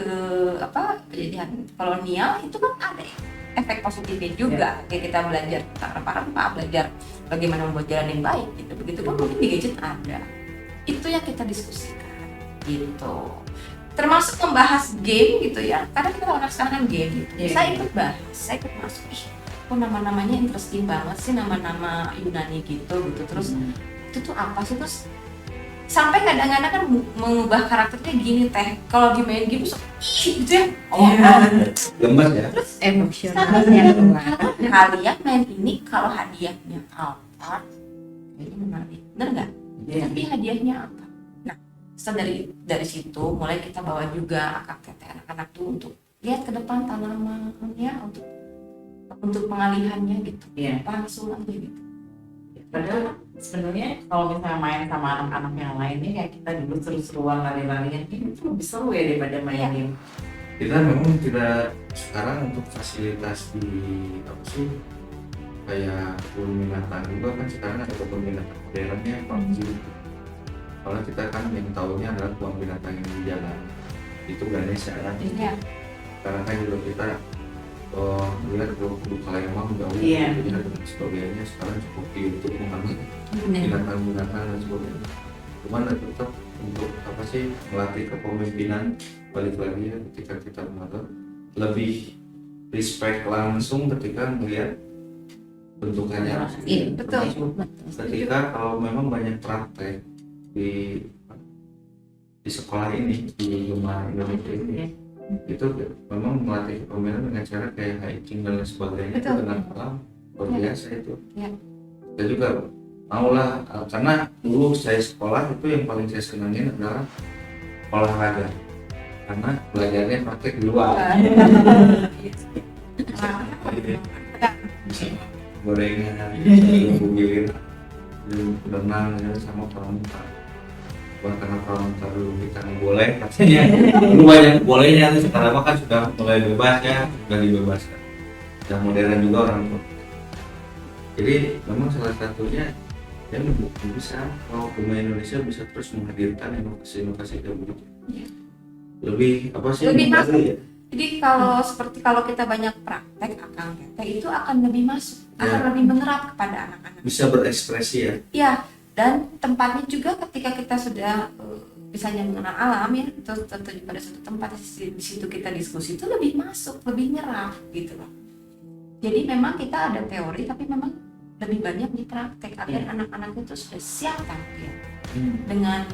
penjajahan kolonial itu kan ada efek positifnya juga. Kayak kita belajar tentang rempah-rempah, belajar bagaimana membuat jalan yang baik gitu. Begitupun mungkin di gadget ada. Itu yang kita diskusikan gitu. Termasuk membahas game gitu ya. Kadang kita orang sekarang kan game gitu. Saya ikut bahas, saya ikut masuk. Kok nama-namanya interesting banget sih, nama-nama Yunani gitu. Terus itu tuh apa sih, terus sampai kadang-kadang kan mengubah karakternya gini teh. Kalau di main game tuh gitu ya. Gemes ya. Terus Emosionalnya keluar. kalian main ini kalau hadiahnya apa? Kayaknya menarik. Bener nggak? Tapi hadiahnya apa? Nah, setelah dari situ mulai kita bawa juga akak teteh anak-anak tuh untuk lihat ke depan tanamannya, untuk pengalihannya gitu. Iya. Langsung aja gitu. Padahal sebenarnya kalau misalnya main sama anak-anak yang lainnya kayak kita dulu seru-seruan lari-larian itu lebih seru ya daripada main Iya. game. Kita memang tidak sekarang untuk fasilitas di apa sih, kayak kebun binatang juga kan sekarang ada kebun binatang modernnya PUBG. Kalau kita kan yang tahunya adalah kebun binatang yang di jalan itu Ganesha kan. Iya. Sekarang kan juga kita melihat kudu Palembang jauh Iya. dan sebagainya. Sekarang cukup di YouTube mengambil binatang-binatang dan sebagainya. Cuman tetap untuk apa sih, melatih kepemimpinan, balik lagi ya, ketika kita mengatur lebih respect langsung ketika melihat bentukannya. Iya, betul. Ketika kalau memang banyak praktek di sekolah ini, di Gema Indonesia ini, itu memang melatih kepemimpinan dengan cara kayak hiking dan lain sebagainya. Itu Betul. dengan alam luar biasa itu. Iya. Saya juga maulah, karena dulu saya sekolah itu yang paling saya senangin adalah olahraga, karena belajarnya praktek di luar. Gorengan, gilir, berenang sama pramuka. Bukan karena pramuka dulu kita nggak boleh katanya. Dulu banyak bolehnya, sekarang mah kan sudah mulai bebas ya, sudah dibebaskan. Sudah modern juga orang tua. Jadi memang salah satunya yang bisa kalau Gema Indonesia bisa terus menghadirkan inovasi-inovasi kayak begitu. Lebih apa sih? Lebih baru masuk. ya? Jadi kalau kita banyak praktek akang teteh itu akan lebih masuk, Ya. akan lebih menerap kepada anak-anak. Bisa berekspresi ya. Ya, dan tempatnya juga ketika kita sudah misalnya mengenal alam ya, tertuju pada suatu tempat di situ kita diskusi itu lebih masuk, lebih nyerap gitu loh. Jadi memang kita ada teori tapi memang lebih banyak di praktek agar Iya. anak-anak itu sudah siap tampil Hmm. dengan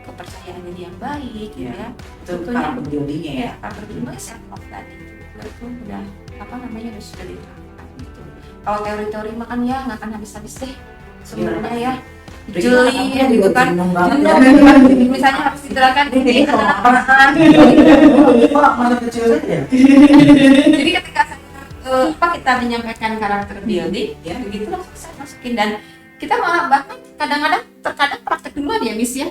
kepercayaan diri yang baik gitu Iya. ya. Itu Tentunya karakter building-nya ya. ya kalau berdua self love tadi itu udah udah sudah diterapkan gitu. Kalau teori-teori makan ya nggak akan habis-habis deh sebenarnya ya. Jeli ya gitu kan. Misalnya harus diterapkan ini apaan. Kok mana kecil saja? Jadi ketika kita menyampaikan karakter building ya begitu langsung saya masukin dan kita malah bahkan kadang-kadang terkadang praktek duluan ya Miss ya.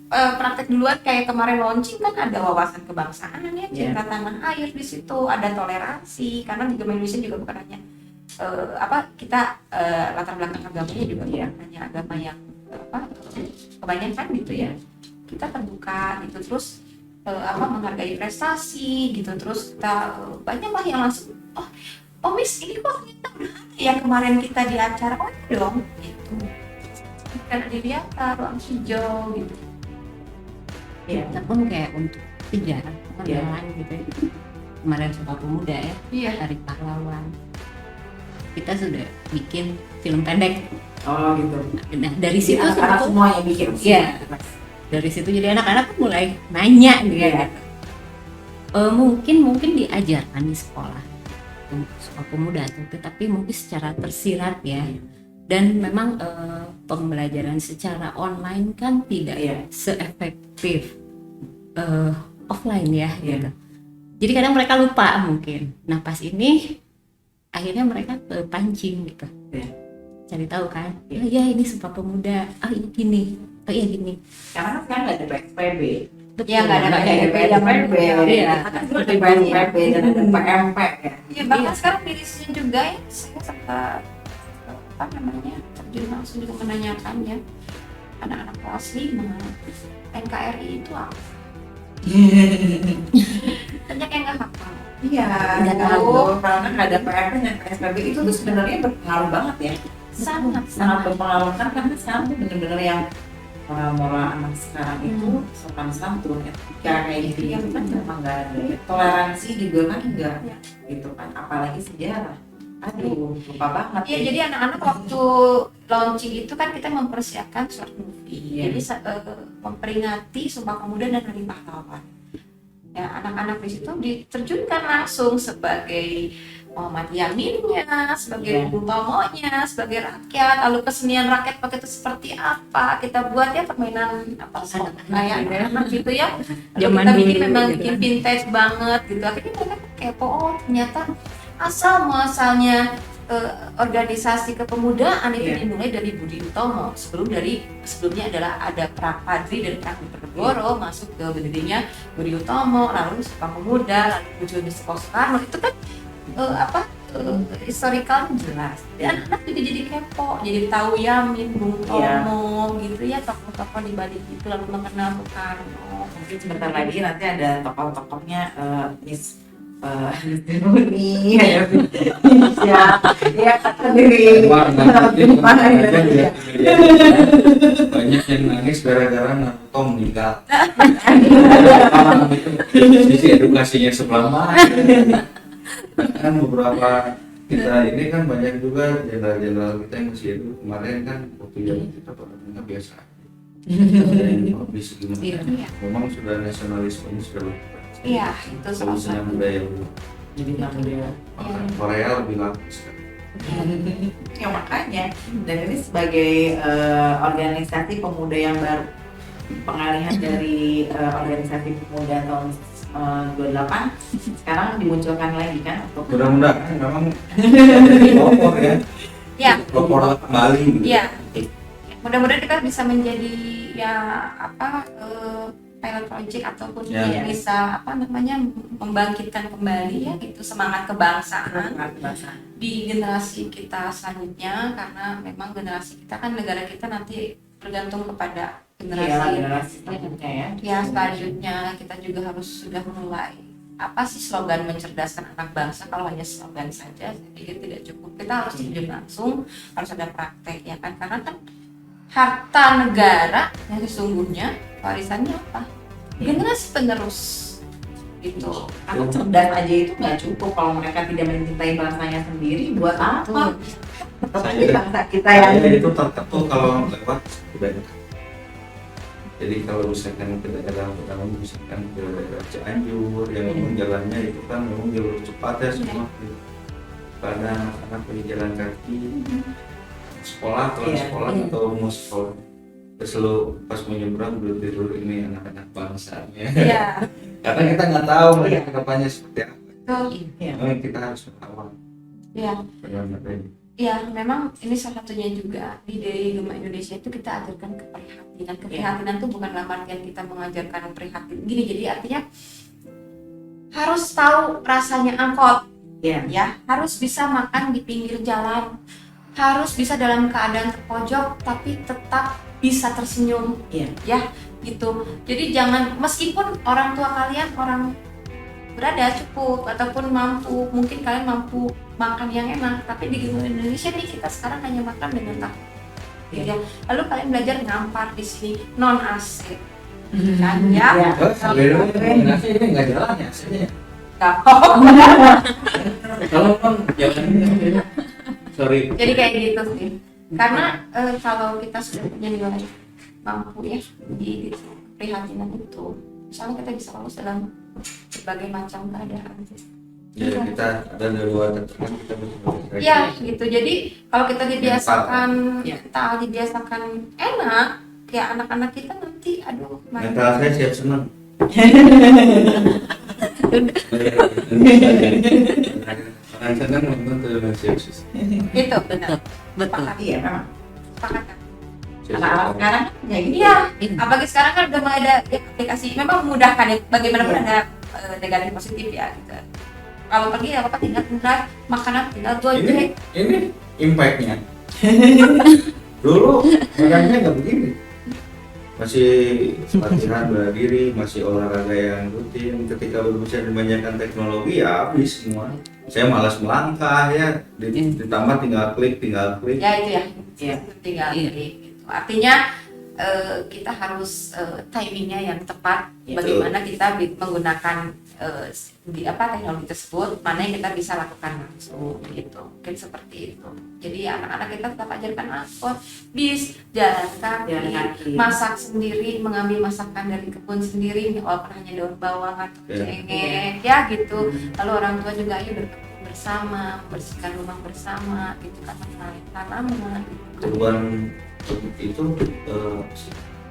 Praktek duluan kayak kemarin launching kan ada wawasan kebangsaan ya, cinta tanah air di situ, ada toleransi karena di Gema Indonesia juga bukan hanya kita latar belakang agamanya juga bukan hanya agama yang kebanyakan gitu ya. Kita terbuka gitu terus menghargai prestasi gitu terus kita banyak lah yang langsung oh Miss ini kok ternyata yang kemarin kita di acara iya dong gitu karena dilihat ruang hijau gitu. Iya. Ataupun kayak untuk sejarah Iya. pengenalan gitu ya. Kemarin Sumpah Pemuda ya, Iya. Hari Pahlawan. Kita sudah bikin film pendek. Oh gitu. Nah, dari situ Anak-anak tuh semua yang bikin. Iya. Dari situ jadi anak-anak kan mulai nanya gitu Iya. ya. Mungkin diajarkan di sekolah untuk Sumpah Pemuda tapi mungkin secara tersirat ya. Dan memang pembelajaran secara online kan tidak Iya. seefektif offline ya Iya. gitu. Jadi kadang mereka lupa mungkin. Nah pas ini akhirnya mereka pancing gitu. Iya. Cari tahu kan. Oh ya ini Sumpah Pemuda. Oh ini gini. Oh iya gini. Karena kan sekarang nggak ada PSBB. Iya, nggak ada PSBB. Iya. Kan dulu ada PSBB dan ada PMP ya. Ya bahkan sekarang di sini juga ya saya sempat terjun langsung juga menanyakan ya anak-anak kelas 5 NKRI itu apa? Banyak yang nggak hafal. Iya. Nggak Tahu. tahu. Karena nggak ada PMP dan PSBB itu tuh sebenarnya berpengaruh banget ya. Sangat berpengaruh karena sekarang tuh bener-bener yang moral anak sekarang itu sopan santun etika kayak gitu ya kan memang nggak ada toleransi juga kan enggak gitu kan apalagi sejarah aduh lupa banget Iya, jadi anak-anak waktu launching itu kan kita mempersiapkan short movie. Iya. Jadi memperingati Sumpah Pemuda dan Hari Pahlawan. Ya, anak-anak di situ diterjunkan langsung sebagai Muhammad Yaminnya, sebagai Iya. Bung Tomonya, sebagai rakyat. Lalu kesenian rakyat pakai itu seperti apa? Kita buat ya permainan kayak anak gitu ya. Lalu Zaman kita bikin dulu memang gitu bikin kan. vintage banget gitu. Akhirnya mereka kepo, oh ternyata asal muasalnya organisasi kepemudaan itu Iya. dimulai dari Budi Utomo. Sebelumnya adalah ada Prapadri dari Pragnegoro masuk ke berdirinya Budi Utomo, lalu Sumpah Pemuda, lalu muncul di Soekarno. Itu kan historical jelas. Dan anak juga jadi kepo, jadi tahu Yamin, Bung Iya. Tomo gitu ya, tokoh-tokoh di balik itu lalu mengenal Soekarno. mungkin sebentar lagi nanti ada tokoh-tokohnya Miss Nuni ya ya kata diri Banyak yang nangis gara-gara Naruto meninggal. Sisi edukasinya sebelah mana? Kan beberapa kita ini kan banyak juga jenderal-jenderal kita yang masih hidup kemarin kan waktu zaman kita nggak biasa. Ada yang habis gimana? Iya. Memang sudah nasionalismenya sudah lupa. Iya, itu salah Solusinya satu. budaya dulu. jadi nggak mudah Maka Korea lebih laku sekarang. ya makanya dan ini sebagai organisasi pemuda yang baru pengalihan dari organisasi pemuda tahun 28 sekarang dimunculkan lagi kan untuk Mudah-mudahan memang pelopor ya. Ya, Pelopor kembali gitu. iya. Mudah-mudahan kita bisa menjadi pilot project ataupun Ya. yang bisa membangkitkan kembali ya gitu semangat kebangsaan di generasi kita selanjutnya karena memang generasi kita kan negara kita nanti bergantung kepada generasi selanjutnya ya ya selanjutnya kita juga harus sudah mulai apa sih slogan mencerdaskan anak bangsa. Kalau hanya slogan saja saya pikir tidak cukup, kita harus terjun langsung, harus ada praktek ya kan, karena kan harta negara yang sesungguhnya warisannya apa? Generasi penerus gitu. Karena cerdas aja itu nggak cukup kalau mereka tidak mencintai bangsanya sendiri, buat apa? Tetap aja bangsa kita yang itu tertentu kalau lewat budaya. Jadi kalau misalkan ke daerah pertama misalkan ke daerah Cianjur yang memang jalannya itu kan memang jalur cepat ya semua. Pada anak-anak pergi jalan kaki sekolah atau mau sekolah. Terus lu pas mau nyebrang belum tidur ini anak-anak bangsanya. Iya. Karena kita nggak tahu mereka kedepannya seperti apa. Betul. Iya. Memang kita harus mengawal. Iya. Benar-benar. Ya, memang ini salah satunya juga di Gema Indonesia itu kita ajarkan keprihatinan. Keprihatinan itu bukan dalam artian kita mengajarkan prihatin gini, jadi artinya harus tahu rasanya angkot, Iya. ya, harus bisa makan di pinggir jalan, harus bisa dalam keadaan terpojok tapi tetap bisa tersenyum, Iya. ya, gitu. Jadi jangan, meskipun orang tua kalian orang berada cukup ataupun mampu, mungkin kalian mampu makan yang enak, tapi di Indonesia nih kita sekarang hanya makan dengan tahu. Ya. Lalu kalian belajar ngampar di sini non AC, kan ya? Iya. Nasi ini nggak jalan ya aslinya. Kalau kan jalan sorry. Jadi kayak gitu sih. Karena kalau kita sudah punya nilai mampu ya di prihatinan itu, misalnya kita bisa lolos dalam berbagai macam keadaan. Jadi kita ada dua teman kita bisa. Ya gitu. Jadi kalau kita dibiasakan, Ya. kita dibiasakan enak, kayak anak-anak kita nanti, aduh, Mental saya siap senang. Orang senang nonton tuh siap susah. Gitu, benar. Betul. Iya memang. Sepakat kan? Anak-anak sekarang ya gitu. Iya, apalagi sekarang kan udah mulai ada aplikasi, memang memudahkan ya, bagaimanapun ada negatif positif ya gitu. Kalau pergi ya apa tinggal makanan tinggal Gojek. Ini impact-nya. Dulu makannya nggak begini. Masih latihan bela diri, masih olahraga yang rutin. Ketika berbicara kebanyakan teknologi ya habis semua. Saya malas melangkah ya, ditambah tinggal klik. Ya itu ya, Iya. tinggal Iya. gitu. Artinya kita harus timingnya yang tepat. Iya. Bagaimana kita menggunakan teknologi tersebut, mana yang kita bisa lakukan langsung gitu. Mungkin seperti itu. Jadi anak-anak kita tetap ajarkan angkot, bis, jalan Jalan kaki, kaki. masak sendiri, mengambil masakan dari kebun sendiri, walaupun hanya daun bawang atau Iya. cengkeh, ya gitu. Lalu orang tua juga ayo bergabung bersama, membersihkan rumah bersama, gitu kan, tanaman. Perubahan itu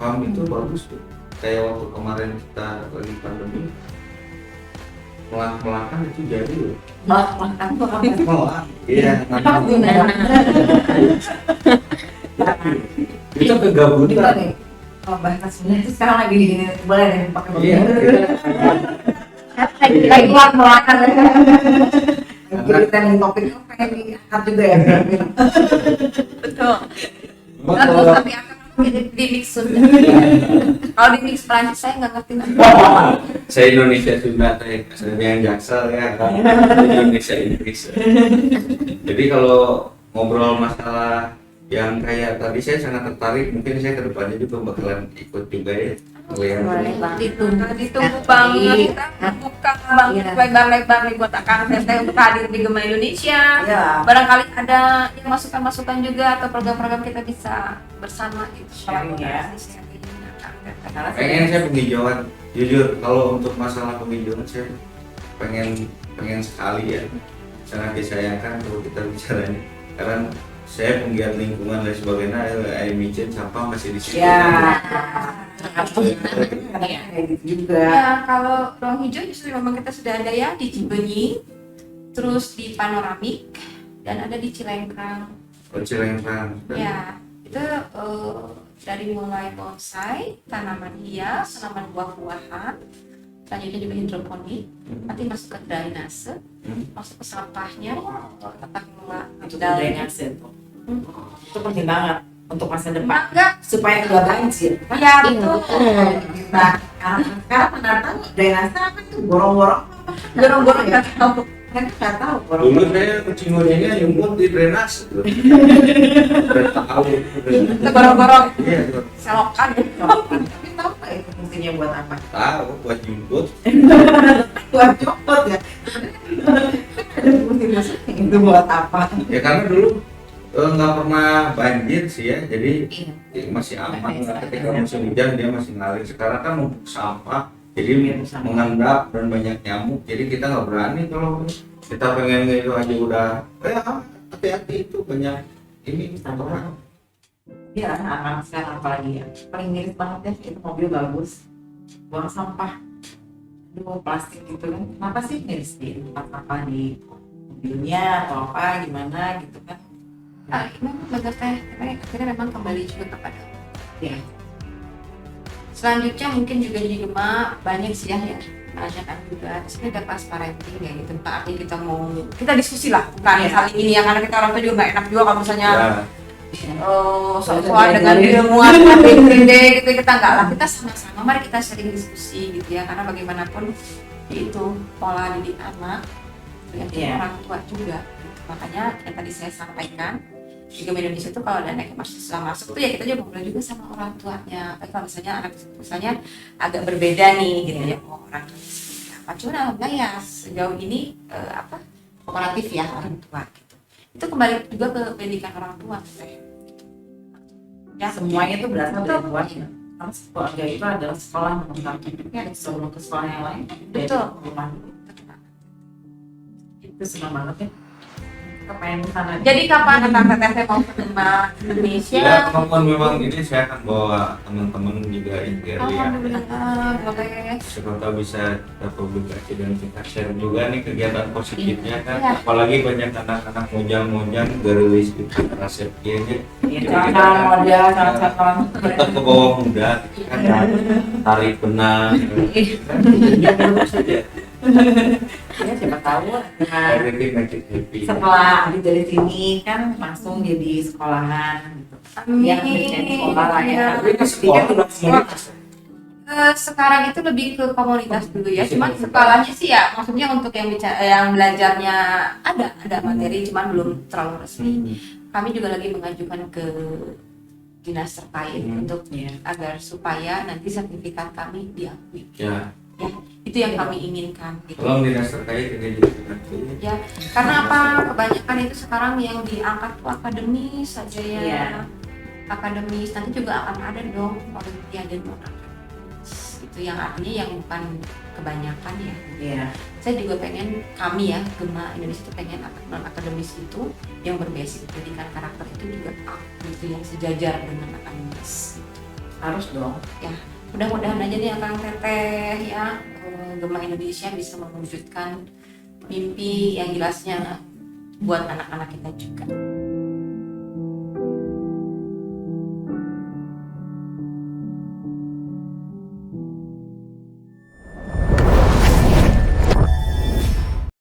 PAM itu bagus tuh. Kayak waktu kemarin kita lagi pandemi, melangkah itu jadi loh. Makan tuh apa? Iya. Apa gunanya? Itu kegabutan. nih. Oh, bahasa Sunda itu sekarang lagi gini, boleh deh pakai Iya. lagi keluar melakar. Kita nih topik itu pengen diangkat juga ya. Betul. Emang Lalu kalau tapi akan di mix Sunda. Kalau di mix Prancis saya nggak ngerti nanti. saya Indonesia Sunda teh asalnya yang Jaksel ya kan. Indonesia Inggris. Jadi kalau ngobrol masalah yang kayak tadi saya sangat tertarik, mungkin saya kedepannya juga bakalan ikut juga ya. Melihat Ditunggu banget, kita buka banget lebar-lebar nih buat Kang Teteh untuk hadir di Gema Indonesia. Iya. Barangkali ada yang masukan-masukan juga atau program-program kita bisa bersama gitu. Sharing ya. Sharing. pengen saya penghijauan, jujur kalau untuk masalah penghijauan saya pengen sekali ya, sangat disayangkan kalau kita bicaranya, karena saya penggiat lingkungan dan sebagainya, air micin sampah masih di situ. Ya. Kayak gitu juga. Ya, kalau ruang hijau justru memang kita sudah ada ya di Cibenying, terus di Panoramik, dan ada di Cilengkrang. Cilengkrang. Ya, itu dari mulai bonsai, tanaman hias, tanaman buah-buahan, selanjutnya juga hidroponik, nanti masuk ke drainase, masuk ke sampahnya, tata kelola Itu amdalnya. drainase tuh. Itu penting banget untuk masa depan Enggak, supaya nggak banjir. ya betul. Nah, sekarang pendatang drainase apa tuh gorong-gorong? Gorong-gorong nggak tahu. Mereka nggak tahu Dulu gorong-gorong. saya kucing-kucingnya nyumput di drainase. Udah tahu. Itu gorong-gorong Iya. selokan. Tapi tahu nggak itu fungsinya buat apa? Tahu buat jemput. Buat copot ya. Ada fungsi maksudnya itu buat apa? Ya karena dulu nggak pernah banjir sih ya, jadi Iya. masih aman lah. Ketika musim hujan dia masih ngalir. Sekarang kan numpuk sampah, jadi mengendap dan banyak nyamuk. Jadi kita nggak berani kalau kita pengen itu aja udah, hati-hati itu banyak ini kotoran. Iya, anak-anak sekarang apalagi ya. Paling miris banget ya, itu mobil bagus, buang sampah. Aduh, plastik gitu kan. Kenapa sih nggak disediain tempat sampah di mobilnya atau apa, gimana gitu kan? Memang benar teh, tapi akhirnya memang kembali juga kepada Ya. selanjutnya mungkin juga di Gema banyak sih ya menanyakan juga sebenarnya ada kelas parenting ya gitu. Pak artinya kita diskusi lah bukan Iya. saling ini ya, karena kita orang tua juga nggak enak juga kalau misalnya Ya, soal dengan ilmuwan ABCD gitu, kita nggak lah, kita sama-sama mari kita sering diskusi gitu ya, karena bagaimanapun itu pola didik anak yang Iya. orang tua juga gitu. Makanya yang tadi saya sampaikan di Gema Indonesia itu kalau ada anak yang masuk tuh ya kita juga ngobrol juga sama orang tuanya. Tapi kalau misalnya anak misalnya agak berbeda nih gitu ya, orang tuanya seperti apa, cuma alhamdulillah ya sejauh ini kooperatif ya orang tua gitu. Itu kembali juga ke pendidikan orang tua teh. Ya, Semuanya itu berasal dari Betul. keluarga. Karena keluarga itu adalah sekolah menetap hidupnya sebelum ke sekolah yang lain. Betul. Dari rumah dulu. Itu senang banget ya. Kita pengen ke sana. Jadi kapan tante Teteh mau ke Gema Indonesia? ya teman memang ini saya akan bawa teman-teman juga biar lihat. Alhamdulillah, boleh. Siapa tahu bisa kita publikasi dan kita share juga nih kegiatan positifnya kan. Iya. Apalagi banyak anak-anak mojang-mojang garis gitu resepnya. Iya, calon model, calon. Tetap ke bawah muda kan, tarik benang kan, ya bagus saja. Ya siapa tahu dengan Everything make it happy. setelah habis dari sini kan langsung jadi sekolahan gitu. Ya, menjadi sekolah lah ya. Tapi itu sekolah udah komunitas. Sekarang itu lebih ke komunitas dulu ya, cuman sekolahnya sih ya maksudnya untuk yang belajarnya ada materi, cuman belum terlalu resmi. Kami juga lagi mengajukan ke dinas terkait untuk agar supaya nanti sertifikat kami diakui. Ya, Itu yang kami inginkan gitu. tolong dinas terkait ini juga nanti. Ya, karena apa? Kebanyakan itu sekarang yang diangkat tuh akademis saja ya. Iya. Akademis, nanti juga akan ada dong olimpiade non akademis. Itu yang artinya yang bukan kebanyakan ya. Iya. Saya juga pengen, kami ya Gema Indonesia itu pengen non akademis itu yang berbasis pendidikan karakter itu juga itu yang sejajar dengan akademis. Harus dong. Mudah-mudahan aja nih Kang Teteh ya, Gema Indonesia bisa mewujudkan mimpi yang jelasnya buat anak-anak kita juga.